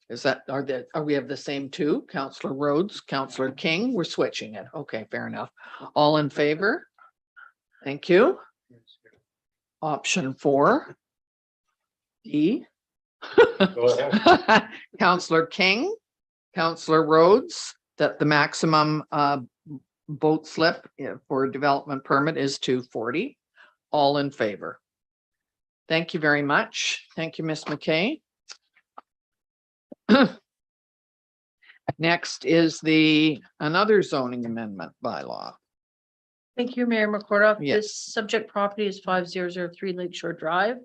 Speaker 2: Is that, are we have the same two? Counselor Rhodes, Counselor King, we're switching it. Okay, fair enough. All in favor? Thank you. Option 4. E.
Speaker 4: Go ahead.
Speaker 2: Counselor King, Counselor Rhodes, that the maximum boat slip for a development permit is 240. All in favor? Thank you very much. Thank you, Ms. McKay. Next is another zoning amendment bylaw.
Speaker 9: Thank you, Mayor McCordoff.
Speaker 2: Yes.
Speaker 9: This subject property is 5003 Lakeshore Drive.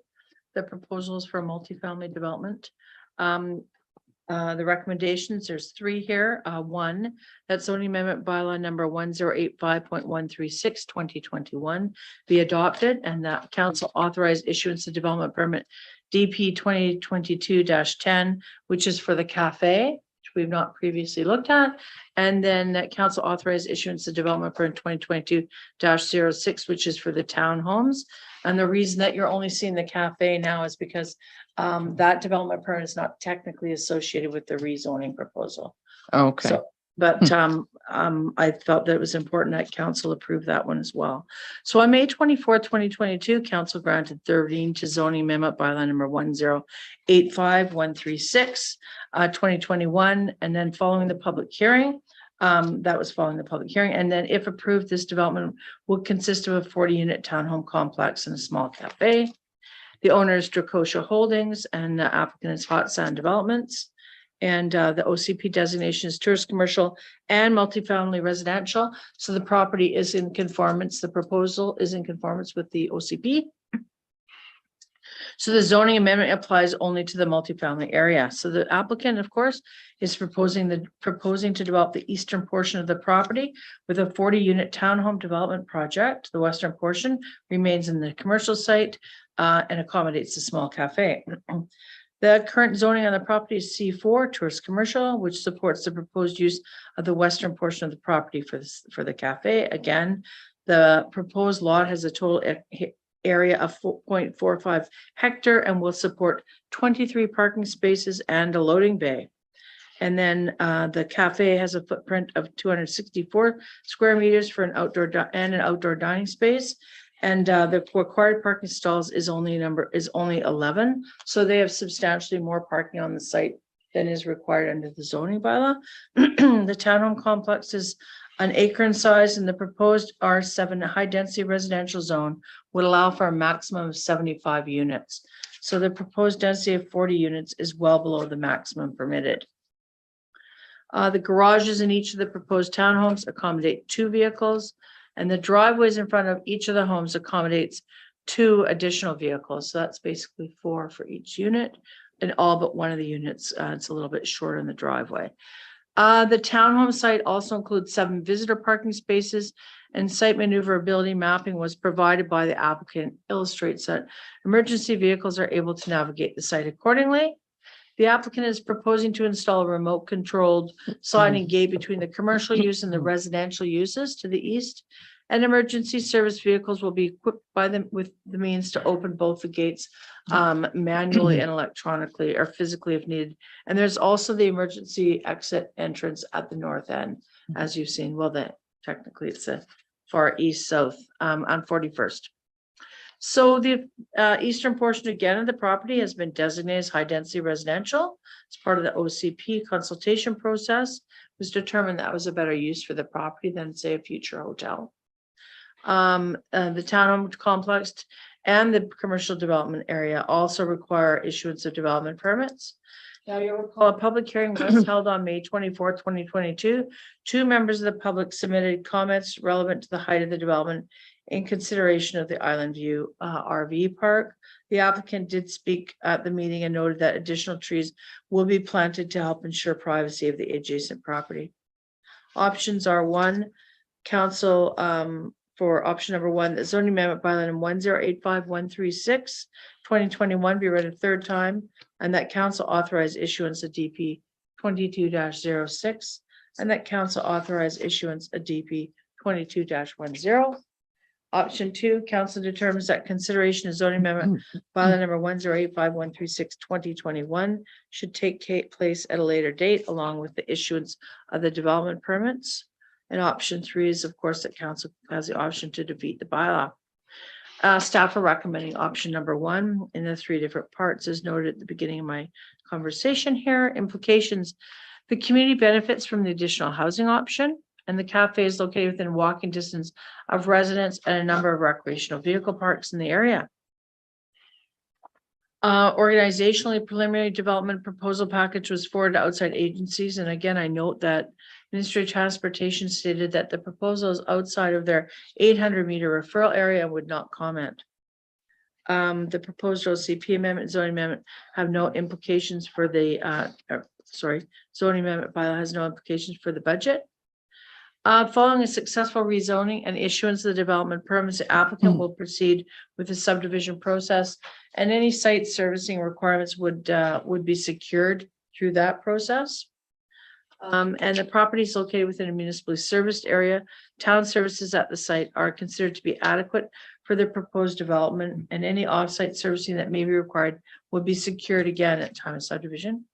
Speaker 9: The proposal is for a multifamily development. The recommendations, there's 3 here. 1, that zoning amendment bylaw number 1085.136 2021 be adopted, and that council authorized issuance of development permit DP 2022-10, which is for the cafe, which we've not previously looked at. And then that council authorized issuance of development permit 2022-06, which is for the townhomes. And the reason that you're only seeing the cafe now is because that development permit is not technically associated with the rezoning proposal.
Speaker 2: Okay.
Speaker 9: So, but I felt that it was important that council approved that one as well. So on May 24th, 2022, council granted 13 to zoning amendment bylaw number 1085136 2021, and then following the public hearing. That was following the public hearing, and then if approved, this development would consist of a 40-unit townhome complex and a small cafe. The owner is Dracosia Holdings, and the applicant is Hot Sand Developments. And the OCP designation is tourist, commercial, and multifamily residential. So the property is in conformance. The proposal is in conformance with the OCP. So the zoning amendment applies only to the multifamily area. So the applicant, of course, is proposing to develop the eastern portion of the property with a 40-unit townhome development project. The western portion remains in the commercial site and accommodates the small cafe. The current zoning on the property is C4, tourist commercial, which supports the proposed use of the western portion of the property for the cafe. Again, the proposed lot has a total area of 4.45 hectare and will support 23 parking spaces and a loading bay. And then the cafe has a footprint of 264 square meters for an outdoor dining space. And the required parking stalls is only 11. So they have substantially more parking on the site than is required under the zoning bylaw. The townhome complex is an acre in size, and the proposed R7 high density residential zone would allow for a maximum of 75 units. So the proposed density of 40 units is well below the maximum permitted. The garages in each of the proposed townhomes accommodate 2 vehicles, and the driveways in front of each of the homes accommodates 2 additional vehicles. So that's basically 4 for each unit, and all but one of the units, it's a little bit short in the driveway. The townhome site also includes 7 visitor parking spaces, and site maneuverability mapping was provided by the applicant, illustrates that emergency vehicles are able to navigate the site accordingly. The applicant is proposing to install a remote controlled sliding gate between the commercial use and the residential uses to the east. And emergency service vehicles will be equipped with the means to open both the gates manually and electronically or physically if needed. And there's also the emergency exit entrance at the north end, as you've seen. Well, technically it's a far east south on 41st. So the eastern portion again of the property has been designated as high density residential. As part of the OCP consultation process, it was determined that was a better use for the property than say a future hotel. The townhome complex and the commercial development area also require issuance of development permits. Now you'll recall a public hearing was held on May 24th, 2022. 2 members of the public submitted comments relevant to the height of the development in consideration of the Island View RV park. The applicant did speak at the meeting and noted that additional trees will be planted to help ensure privacy of the adjacent property. Options are 1, council, for option number one, the zoning amendment bylaw number 1085136, 2021 be read a third time, and that council authorize issuance of DP 22-06, and that council authorize issuance of DP 22-10. Option two, council determines that consideration of zoning amendment bylaw number 1085136, 2021 should take place at a later date along with the issuance of the development permits. And option three is, of course, that council has the option to defeat the bylaw. Staff are recommending option number one in the three different parts as noted at the beginning of my conversation here. Implications: the community benefits from the additional housing option, and the cafe is located within walking distance of residents and a number of recreational vehicle parks in the area. Organizationally, preliminary development proposal package was forwarded to outside agencies. And again, I note that Ministry of Transportation stated that the proposal is outside of their 800-meter referral area and would not comment. The proposed OCP amendment, zoning amendment have no implications for the, zoning amendment bylaw has no implications for the budget. Following a successful rezoning and issuance of the development permits, the applicant will proceed with the subdivision process, and any site servicing requirements would be secured through that process. And the property is located within a municipally serviced area. Town services at the site are considered to be adequate for the proposed development, and any off-site servicing that may be required would be secured again at time of subdivision.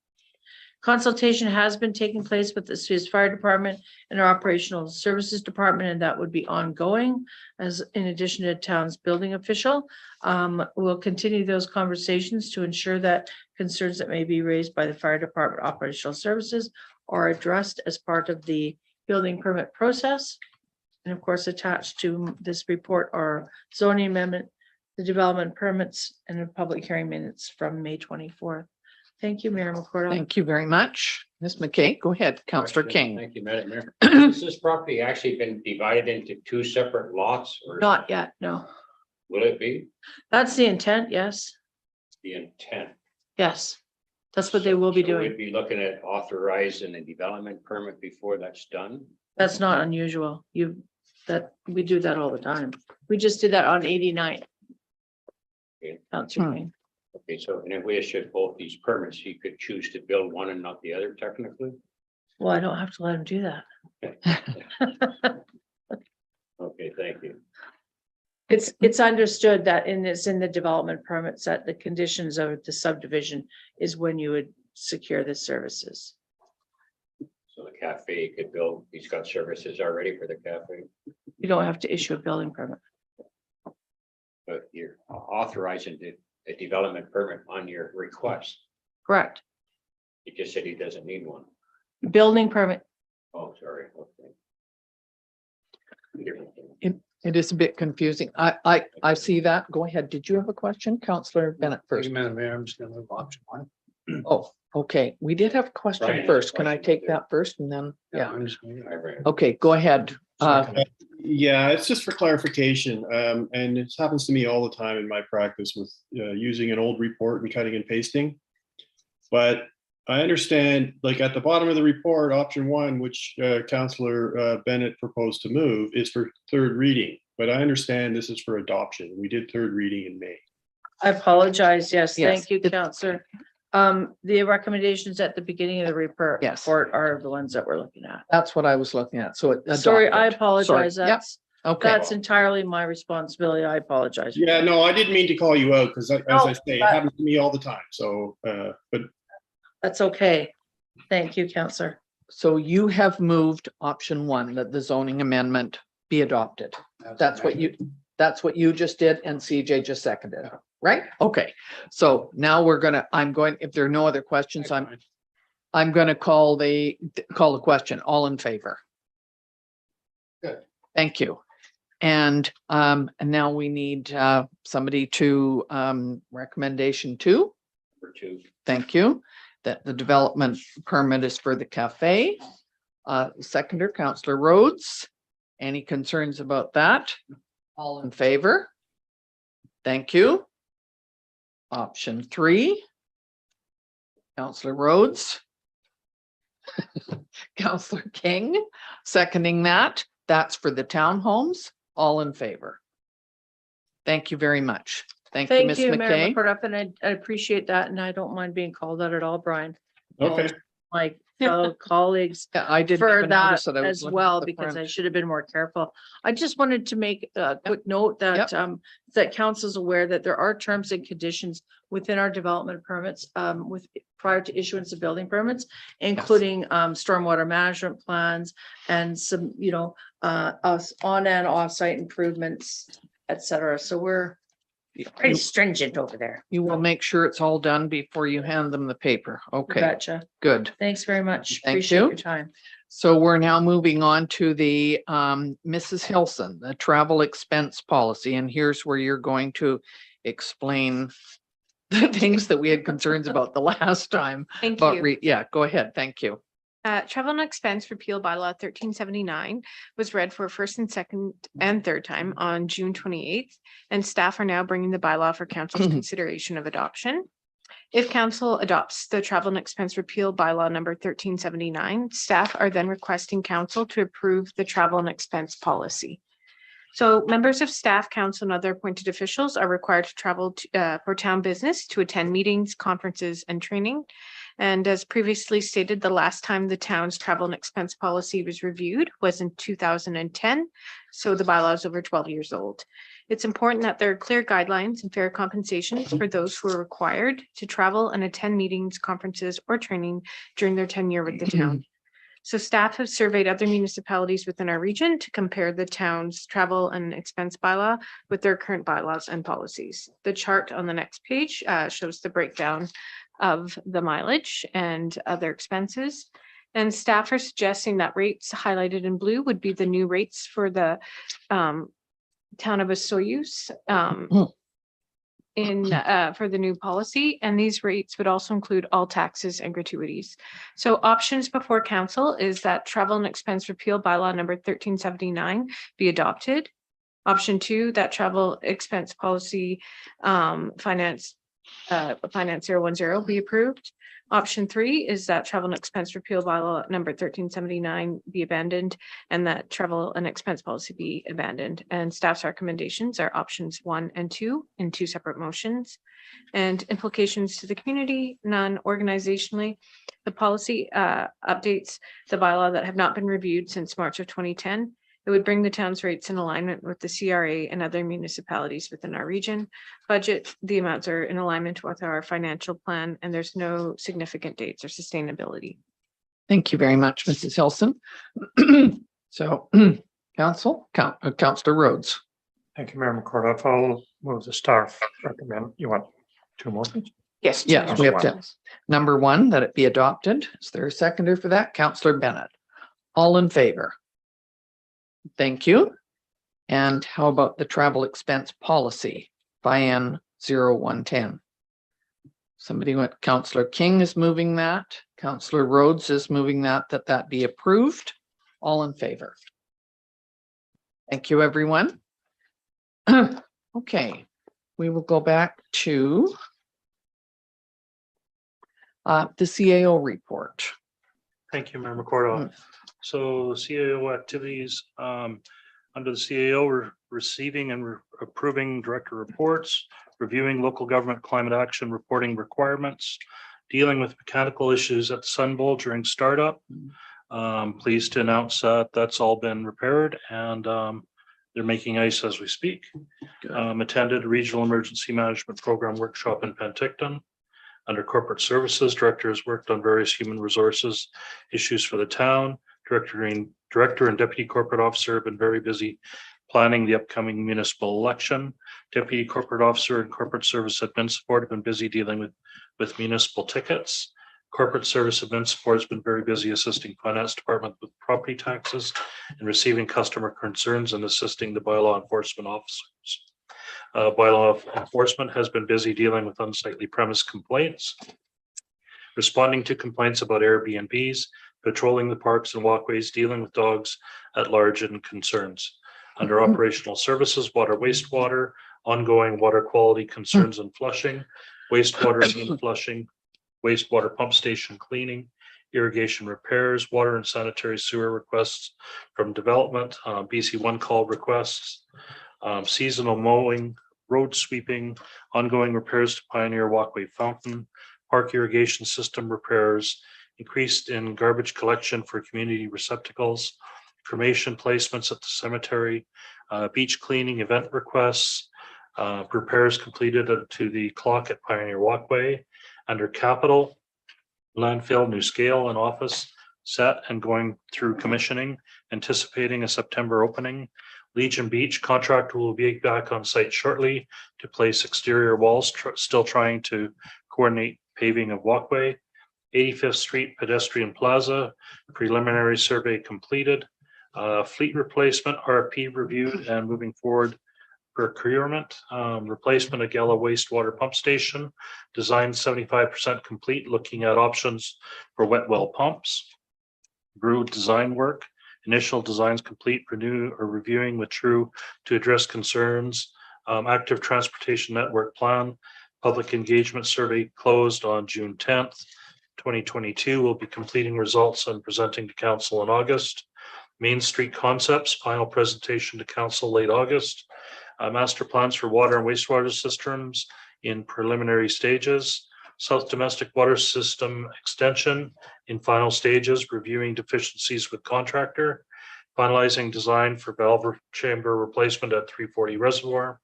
Speaker 9: Consultation has been taking place with the Swiss Fire Department and our Operational Services Department, and that would be ongoing as in addition to town's building official. We'll continue those conversations to ensure that concerns that may be raised by the Fire Department Operational Services are addressed as part of the building permit process. And of course, attached to this report are zoning amendment, the development permits, and the public hearing minutes from May 24th. Thank you, Mayor McCord.
Speaker 2: Thank you very much. Ms. McKay, go ahead, Councillor King.
Speaker 4: Thank you, Madam Mayor. Has this property actually been divided into two separate lots? Or
Speaker 9: Not yet, no.
Speaker 4: will it be
Speaker 9: That's the intent, yes.
Speaker 4: the intent?
Speaker 9: Yes. That's what they will be
Speaker 4: So
Speaker 9: doing.
Speaker 4: we'd be looking at authorizing a development permit before that's done?
Speaker 9: That's not unusual. We do that all the time. We just did that on 89.
Speaker 4: Okay.
Speaker 9: Councillor King.
Speaker 4: Okay, so and if we issued both these permits, you could choose to build one and not the other technically?
Speaker 9: Well, I don't have to let him do that.
Speaker 4: Okay, thank you.
Speaker 9: It's understood that it's in the development permits that the conditions of the subdivision is when you would secure the services.
Speaker 4: So the cafe could build, he's got services already for the cafe,
Speaker 9: You don't have to issue a building permit.
Speaker 4: but you're authorizing a development permit on your request.
Speaker 9: Correct.
Speaker 4: He just said he doesn't need one.
Speaker 9: Building permit.
Speaker 4: Oh, sorry. Okay.
Speaker 2: It is a bit confusing. I see that. Go ahead. Did you have a question? Councillor Bennett
Speaker 8: Thank
Speaker 2: first.
Speaker 8: you, Madam Mayor. I'm just gonna move option one.
Speaker 2: Oh, okay. We did have a question
Speaker 4: Brian has a
Speaker 2: first. Can I
Speaker 4: question,
Speaker 2: take
Speaker 4: too.
Speaker 2: that first and then, yeah.
Speaker 8: I'm just gonna.
Speaker 4: I read it.
Speaker 2: Okay, go ahead.
Speaker 5: Yeah, it's just for clarification, and it happens to me all the time in my practice with using an old report and cutting and pasting. But I understand, like at the bottom of the report, option one, which Councillor Bennett proposed to move, is for third reading. But I understand this is for adoption. We did third reading in May.
Speaker 9: I apologize. Yes,
Speaker 2: Yes,
Speaker 9: thank you, Counselor. The recommendations at the beginning of the report
Speaker 2: Yes.
Speaker 9: are the ones that we're looking at.
Speaker 2: That's what I was looking at. So.
Speaker 9: Sorry, I
Speaker 2: adopted.
Speaker 9: apologize.
Speaker 2: Sorry. Yep.
Speaker 9: That's
Speaker 2: Okay,
Speaker 9: entirely my responsibility. I apologize.
Speaker 5: Yeah, no, I didn't mean to call you out because as I say, it
Speaker 9: but-
Speaker 5: happens to me all the time. So, but
Speaker 9: That's okay. Thank you, Counselor.
Speaker 2: so you have moved option one, that the zoning amendment be adopted. That's what you just did and CJ just seconded, it, right? Okay, so now if there are no other questions, I'm gonna call the question. All in favor?
Speaker 8: Good.
Speaker 2: Thank you. And now we need somebody to recommendation two.
Speaker 4: Number two.
Speaker 2: Thank you. That the development permit is for the cafe. Seconder, Councillor Rhodes. Any concerns about that? All in favor? Thank you. Option three. Councillor Rhodes. Councillor King, seconding that. That's for the townhomes. All in favor? Thank you very much. Thank you,
Speaker 9: Thank
Speaker 2: Ms.
Speaker 9: you, Mayor
Speaker 2: McKay.
Speaker 9: McCordhoff, and I appreciate that, and I don't mind being called out at all, Brian.
Speaker 5: Okay.
Speaker 9: My fellow colleagues
Speaker 2: Yeah, I didn't
Speaker 9: for
Speaker 2: even
Speaker 9: that
Speaker 2: notice it. I was
Speaker 9: as
Speaker 2: looking
Speaker 9: well,
Speaker 2: at the
Speaker 9: because
Speaker 2: front.
Speaker 9: I should have been more careful. I just wanted to make a quick note that that council's aware that there are terms and conditions within our development permits with prior to issuance of building permits, including stormwater management plans and some, us on and off-site improvements, et cetera. So we're pretty stringent over there.
Speaker 2: You will make sure it's all done before you hand them the paper. Okay,
Speaker 9: Gotcha.
Speaker 2: good.
Speaker 9: Thanks very much.
Speaker 2: Thank
Speaker 9: Appreciate
Speaker 2: you.
Speaker 9: your time.
Speaker 2: So we're now moving on to the Mrs. Hilson, the travel expense policy. And here's where you're going to explain the things that we had concerns about the last time.
Speaker 10: Thank
Speaker 2: But
Speaker 10: you.
Speaker 2: yeah, go ahead. Thank you.
Speaker 10: Travel and expense repeal bylaw 1379 was read for first and second and third time on June 28th, and staff are now bringing the bylaw for council's consideration of adoption. If council adopts the travel and expense repeal bylaw number 1379, staff are then requesting council to approve the travel and expense policy. So members of staff, council, and other appointed officials are required to travel for town business to attend meetings, conferences, and training. And as previously stated, the last time the town's travel and expense policy was reviewed was in 2010. So the bylaw is over 12 years old. It's important that there are clear guidelines and fair compensation for those who are required to travel and attend meetings, conferences, or training during their tenure with the town. So staff have surveyed other municipalities within our region to compare the town's travel and expense bylaw with their current bylaws and policies. The chart on the next page shows the breakdown of the mileage and other expenses. And staff are suggesting that rates highlighted in blue would be the new rates for the town of Osoyoos for the new policy. And these rates would also include all taxes and gratuities. So options before council is that travel and expense repeal bylaw number 1379 be adopted. Option 2, that travel expense policy finance 010 be approved. Option 3 is that travel and expense repeal bylaw number 1379 be abandoned, and that travel and expense policy be abandoned. And staff's recommendations are options 1 and 2 in 2 separate motions. And implications to the community, none. Organizationally, the policy updates the bylaw that have not been reviewed since March of 2010. It would bring the town's rates in alignment with the CRA and other municipalities within our region. Budget, the amounts are in alignment with our financial plan, and there's no significant dates or sustainability.
Speaker 2: Thank you very much, Mrs. Hilson. So Councillor Rhodes.
Speaker 3: Thank you, Mayor McCordhoff. I'll move the staff recommend. You want 2 motions?
Speaker 2: Yes, we have to. Number 1, that it be adopted. Is there a seconder for that? Councillor Bennett. All in favor? Thank you. And how about the travel expense policy by N 0110? Somebody went, Councillor King is moving that. Councillor Rhodes is moving that be approved. All in favor? Thank you, everyone. Okay, we will go back to the CAO report.
Speaker 11: Thank you, Mayor McCordhoff. So CAO activities, under the CAO, we're receiving and approving director reports, reviewing local government climate action reporting requirements, dealing with mechanical issues at the Sun Bowl during startup. Pleased to announce that that's all been repaired, and they're making ice as we speak. Attended a regional emergency management program workshop in Penticton. Under corporate services, director has worked on various human resources issues for the town. Director and deputy corporate officer have been very busy planning the upcoming municipal election. Deputy corporate officer and corporate service admin support have been busy dealing with municipal tickets. Corporate service admin support has been very busy assisting finance department with property taxes and receiving customer concerns and assisting the bylaw enforcement officers. Bylaw enforcement has been busy dealing with unsightly premise complaints, responding to complaints about Airbnbs, patrolling the parks and walkways, dealing with dogs at large and concerns. Under operational services, water, wastewater, ongoing water quality concerns and flushing, wastewater main flushing, wastewater pump station cleaning, irrigation repairs, water and sanitary sewer requests from development, BC One call requests, seasonal mowing, road sweeping, ongoing repairs to Pioneer Walkway Fountain, park irrigation system repairs, increased in garbage collection for community receptacles, cremation placements at the cemetery, beach cleaning event requests, repairs completed to the clock at Pioneer Walkway. Under capital, landfill, new scale and office set and going through commissioning, anticipating a September opening. Legion Beach contractor will be back on site shortly to place exterior walls, still trying to coordinate paving of walkway. 85th Street pedestrian plaza, preliminary survey completed. Fleet replacement, RFP reviewed and moving forward procurement. Replacement of Gala wastewater pump station, design 75% complete, looking at options for wet well pumps. Brew design work, initial designs complete, renew or reviewing with True to address concerns. Active transportation network plan, public engagement survey closed on June 10th. 2022 will be completing results and presenting to council in August. Main Street concepts, final presentation to council late August. Master plans for water and wastewater systems in preliminary stages. South domestic water system extension in final stages, reviewing deficiencies with contractor. Finalizing design for valve chamber replacement at 340 Reservoir.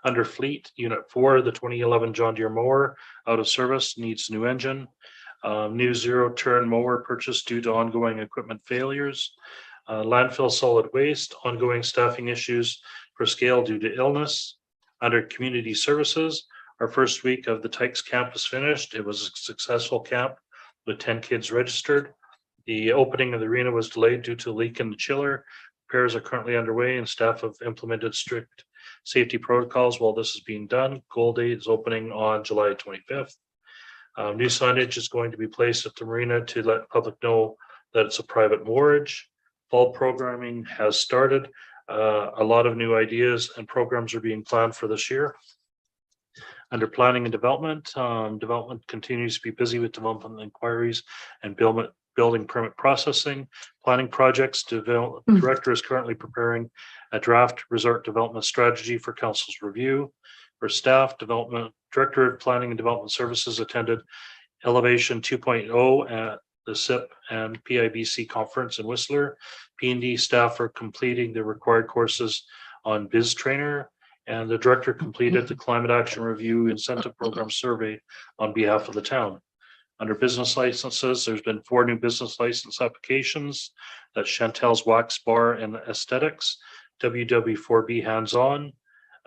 Speaker 11: Under fleet, Unit 4, the 2011 John Deere mower out of service, needs new engine. New zero-turn mower purchased due to ongoing equipment failures. Landfill solid waste, ongoing staffing issues for scale due to illness. Under community services, our first week of the Tykes camp was finished. It was a successful camp with 10 kids registered. The opening of the arena was delayed due to a leak in the chiller. Repairs are currently underway and staff have implemented strict safety protocols while this is being done. Goal date is opening on July 25th. New signage is going to be placed at the marina to let public know that it's a private moorage. Fall programming has started. A lot of new ideas and programs are being planned for this year. Under planning and development, development continues to be busy with development inquiries and building permit processing. Planning projects, director is currently preparing a draft resort development strategy for council's review. For staff development, director of planning and development services attended Elevation 2.0 at the SIP and PIBC conference in Whistler. P&D staff are completing the required courses on Biz Trainer, and the director completed the climate action review incentive program survey on behalf of the town. Under business licenses, there's been 4 new business license applications. That's Chantel's Wax Bar and Aesthetics, WW4B Hands On,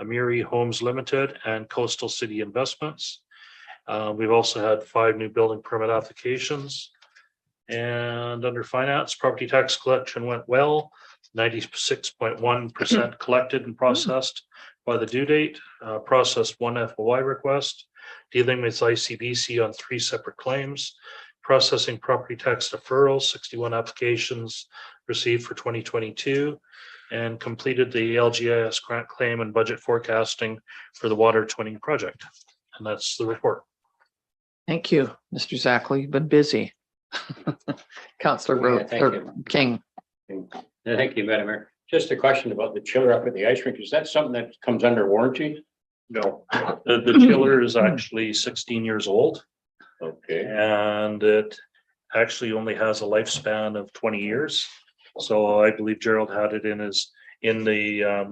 Speaker 11: Amiri Homes Limited, and Coastal City Investments. We've also had 5 new building permit applications. And under finance, property tax collection went well. 96.1% collected and processed by the due date. Processed 1 FOI request. Dealing with ICBC on 3 separate claims. Processing property tax deferrals, 61 applications received for 2022. And completed the LGIS grant claim and budget forecasting for the water twinning project. And that's the report.
Speaker 2: Thank you, Mr. Zackley. You've been busy. Councillor King.
Speaker 4: Thank you, Madam Mayor. Just a question about the chiller up at the ice rink. Is that something that comes under warranty?
Speaker 11: No, the chiller is actually 16 years old.
Speaker 4: Okay.
Speaker 11: And it actually only has a lifespan of 20 years. So I believe Gerald had it in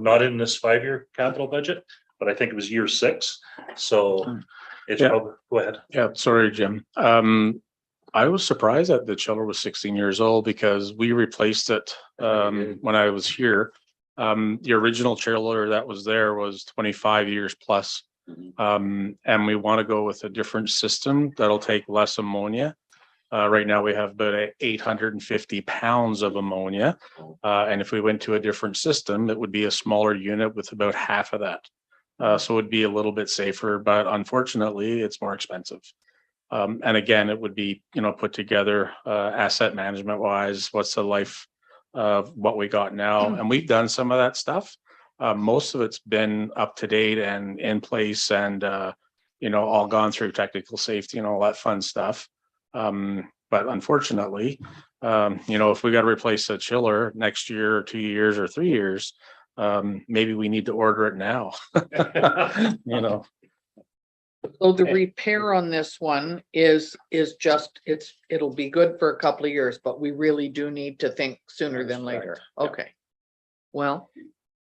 Speaker 11: not in this 5-year capital budget, but I think it was year 6. So it's probably, go ahead.
Speaker 1: Yeah, sorry, Jim. I was surprised that the chiller was 16 years old because we replaced it when I was here. The original chiller that was there was 25 years plus. And we want to go with a different system that'll take less ammonia. Right now we have about 850 pounds of ammonia. And if we went to a different system, it would be a smaller unit with about half of that. So it would be a little bit safer, but unfortunately it's more expensive. And again, it would be, put together asset management wise, what's the life of what we got now? And we've done some of that stuff. Most of it's been up to date and in place and, all gone through technical safety and all that fun stuff. But unfortunately, if we got to replace a chiller next year or 2 years or 3 years, maybe we need to order it now.
Speaker 2: So the repair on this one is just, it'll be good for a couple of years, but we really do need to think sooner than later. Okay. Well,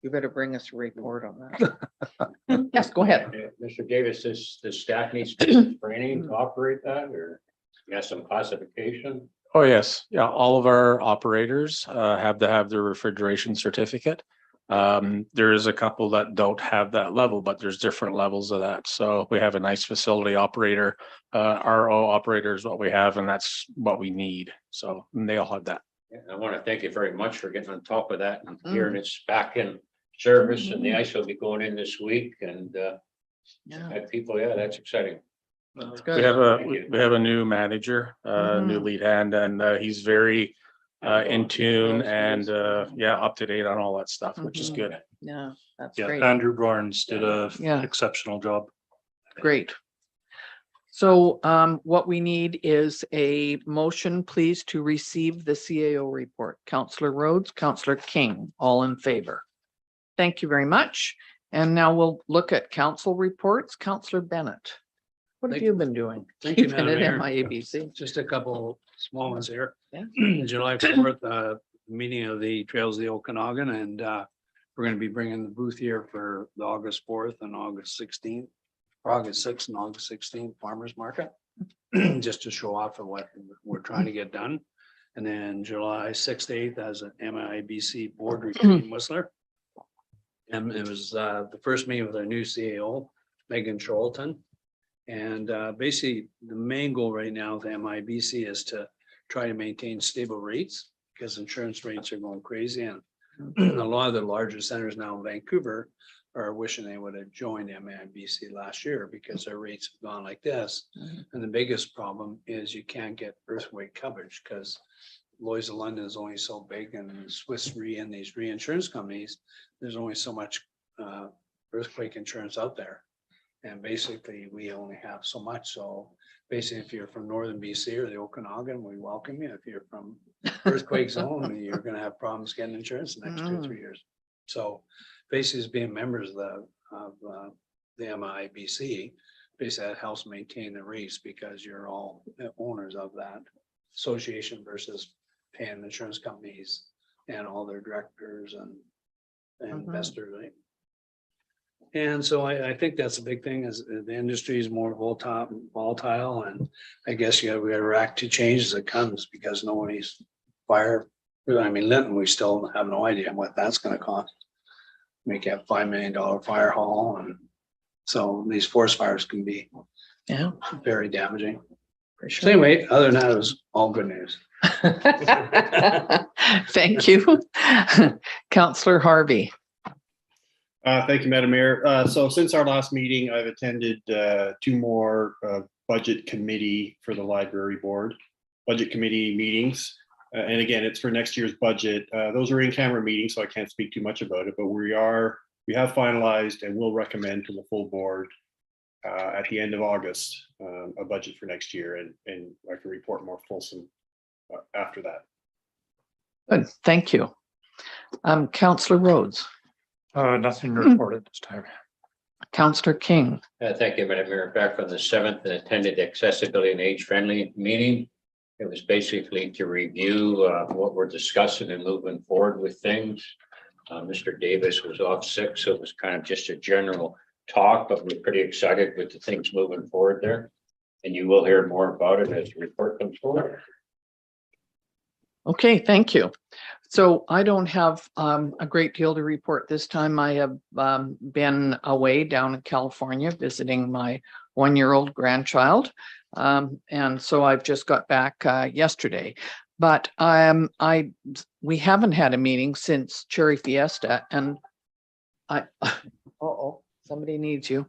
Speaker 2: you better bring us a report on that. Yes, go ahead.
Speaker 4: Mr. Davis, the staff needs training to operate that, or you have some classification?
Speaker 1: Oh, yes. Yeah, all of our operators have to have their refrigeration certificate. There is a couple that don't have that level, but there's different levels of that. So we have a nice facility operator, RO operator is what we have, and that's what we need. So they all have that.
Speaker 4: Yeah, I want to thank you very much for getting on top of that and hearing it's back in service, and the ice will be going in this week, and had people, that's exciting.
Speaker 2: That's
Speaker 1: We
Speaker 2: good.
Speaker 1: have a new manager, new lead hand, and he's very in tune and up to date on all that stuff, which is good.
Speaker 2: Yeah, that's
Speaker 11: Yeah,
Speaker 2: great.
Speaker 11: Andrew Barnes did a
Speaker 2: Yeah.
Speaker 11: exceptional job.
Speaker 2: Great. So what we need is a motion, please, to receive the CAO report. Councillor Rhodes, Councillor King, all in favor. Thank you very much. And now we'll look at council reports. Councillor Bennett. What have
Speaker 8: Thank
Speaker 2: you been doing?
Speaker 8: Thank you,
Speaker 2: You've been
Speaker 8: Madam
Speaker 2: at
Speaker 8: Mayor.
Speaker 2: MIABC.
Speaker 8: Just a couple small ones here.
Speaker 2: Yeah.
Speaker 8: July 4th, meeting of the Trails of the Okanagan, and we're going to be bringing the booth here for the August 4th and August 16th, or August 6th and August 16th farmers market, just to show off of what we're trying to get done. And then July 6th, 8th as an MIBC board retreat in Whistler. And it was the first meeting with our new CAO, Megan Charlton. And basically, the main goal right now with MIBC is to try to maintain stable rates, because insurance rates are going crazy. And a lot of the larger centers now in Vancouver are wishing they would have joined MIBC last year, because their rates have gone like this. And the biggest problem is you can't get earthquake coverage, because Lloyd's of London is only so big, and Swiss Re and these reinsurance companies, there's only so much earthquake insurance out there. And basically, we only have so much. So basically, if you're from northern BC or the Okanagan, we welcome you. If you're from earthquake zone, you're going to have problems getting insurance the next 2 or 3 years. So basically, as being members of the MIBC, basically that helps maintain the rates, because you're all owners of that association versus paying insurance companies and all their directors and investors, right? And so I think that's a big thing, is the industry is more volatile, and I guess we got to react to change as it comes, because nobody's fire. I mean, Linton, we still have no idea what that's going to cost. Make that $5 million fire hall, and so these forest fires can be very damaging.
Speaker 2: For
Speaker 8: So
Speaker 2: sure.
Speaker 8: anyway, other than that, it was all good news.
Speaker 2: Thank you. Councillor Harvey.
Speaker 5: Thank you, Madam Mayor. So since our last meeting, I've attended 2 more budget committee for the library board, budget committee meetings. And again, it's for next year's budget. Those are in-camera meetings, so I can't speak too much about it, but we have finalized and will recommend to the full board at the end of August a budget for next year, and I can report more fulsome after that.
Speaker 2: Good, thank you. Councillor Rhodes.
Speaker 3: Nothing reported this time.
Speaker 2: Councillor King.
Speaker 4: Thank you, Madam Mayor. Back from the 7th, and attended the accessibility and age-friendly meeting. It was basically to review what we're discussing and moving forward with things. Mr. Davis was off sick, so it was kind of just a general talk, but we're pretty excited with the things moving forward there. And you will hear more about it as the report comes forward.
Speaker 2: Okay, thank you. So I don't have a great deal to report this time. I have been away down in California visiting my 1-year-old grandchild. And so I've just got back yesterday. But we haven't had a meeting since Cherry Fiesta, and somebody needs you.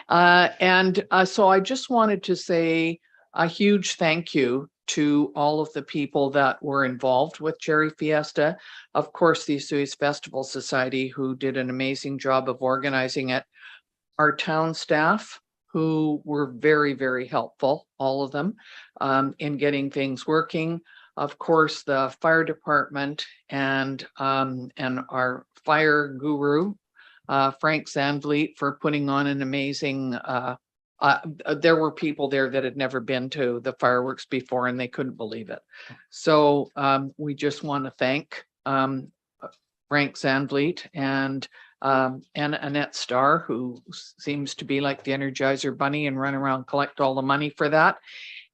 Speaker 2: So I just wanted to say a huge thank you to all of the people that were involved with Cherry Fiesta. Of course, the Suez Festival Society, who did an amazing job of organizing it. Our town staff, who were very, very helpful, all of them, in getting things working. Of course, the fire department and our fire guru, Frank Sandvliet, for putting on an amazing, there were people there that had never been to the fireworks before and they couldn't believe it. So we just want to thank Frank Sandvliet and Annette Starr, who seems to be like the Energizer Bunny and run around, collect all the money for that.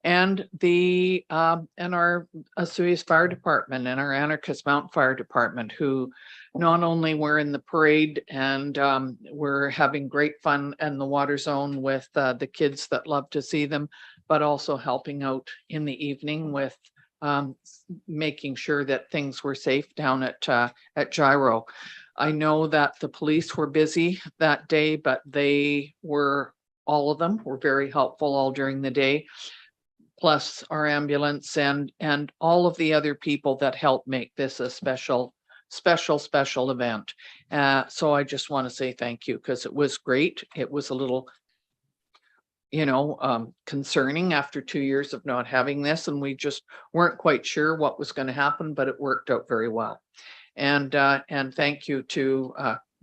Speaker 2: And the and our Osoyoos Fire Department and our Anarchist Mountain Fire Department, who not only were in the parade and we're having great fun in the water zone with the kids that love to see them, but also helping out in the evening with making sure that things were safe down at Gyro. I know that the police were busy that day, but they were, all of them were very helpful all during the day, plus our ambulance and all of the other people that helped make this a special event. So I just want to say thank you, because it was great. It was a little, concerning after 2 years of not having this, and we just weren't quite sure what was going to happen, but it worked out very well. And thank you to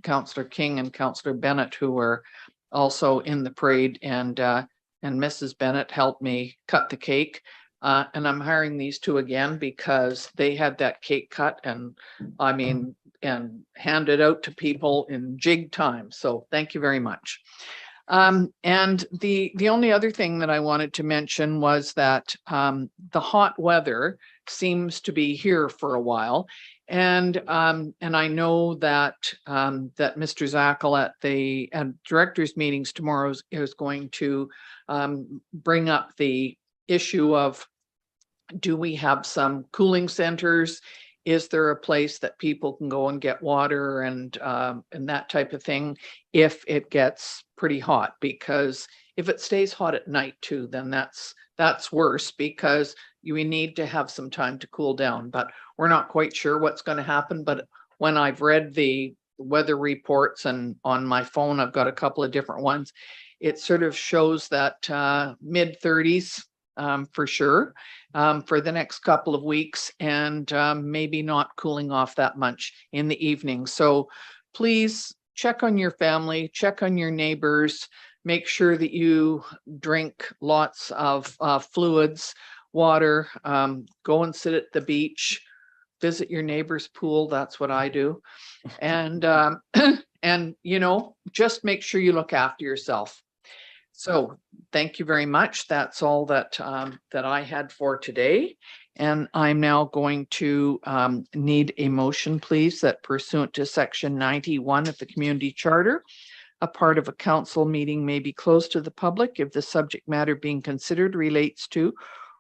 Speaker 2: Councillor King and Councillor Bennett, who were also in the parade, and Mrs. Bennett helped me cut the cake. And I'm hiring these two again because they had that cake cut and handed out to people in jig time. So thank you very much. And the only other thing that I wanted to mention was that the hot weather seems to be here for a while. And I know that that Mr. Zackel at the directors meetings tomorrow is going to bring up the issue of, do we have some cooling centers? Is there a place that people can go and get water and that type of thing if it gets pretty hot? Because if it stays hot at night too, then that's worse, because you need to have some time to cool down. But we're not quite sure what's going to happen. But when I've read the weather reports and on my phone, I've got a couple of different ones, it sort of shows that mid 30s for sure for the next couple of weeks, and maybe not cooling off that much in the evening. So please check on your family, check on your neighbors, make sure that you drink lots of fluids, water, go and sit at the beach, visit your neighbor's pool. That's what I do. And, and, just make sure you look after yourself. So thank you very much. That's all that that I had for today. And I'm now going to need a motion, please, that pursuant to section 91 of the Community Charter, a part of a council meeting may be closed to the public if the subject matter being considered relates to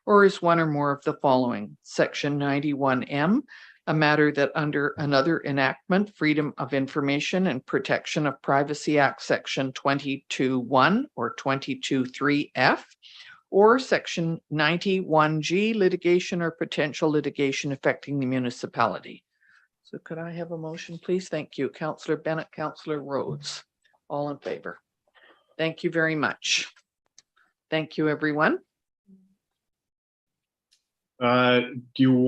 Speaker 2: or is one or more of the following. Section 91M, a matter that under another enactment, Freedom of Information and Protection of Privacy Act, section 22(1) or 22(3)(f), or section 91G, litigation or potential litigation affecting the municipality. So could I have a motion, please? Thank you. Councillor Bennett, Councillor Rhodes, all in favor. Thank you very much. Thank you, everyone.
Speaker 5: Do you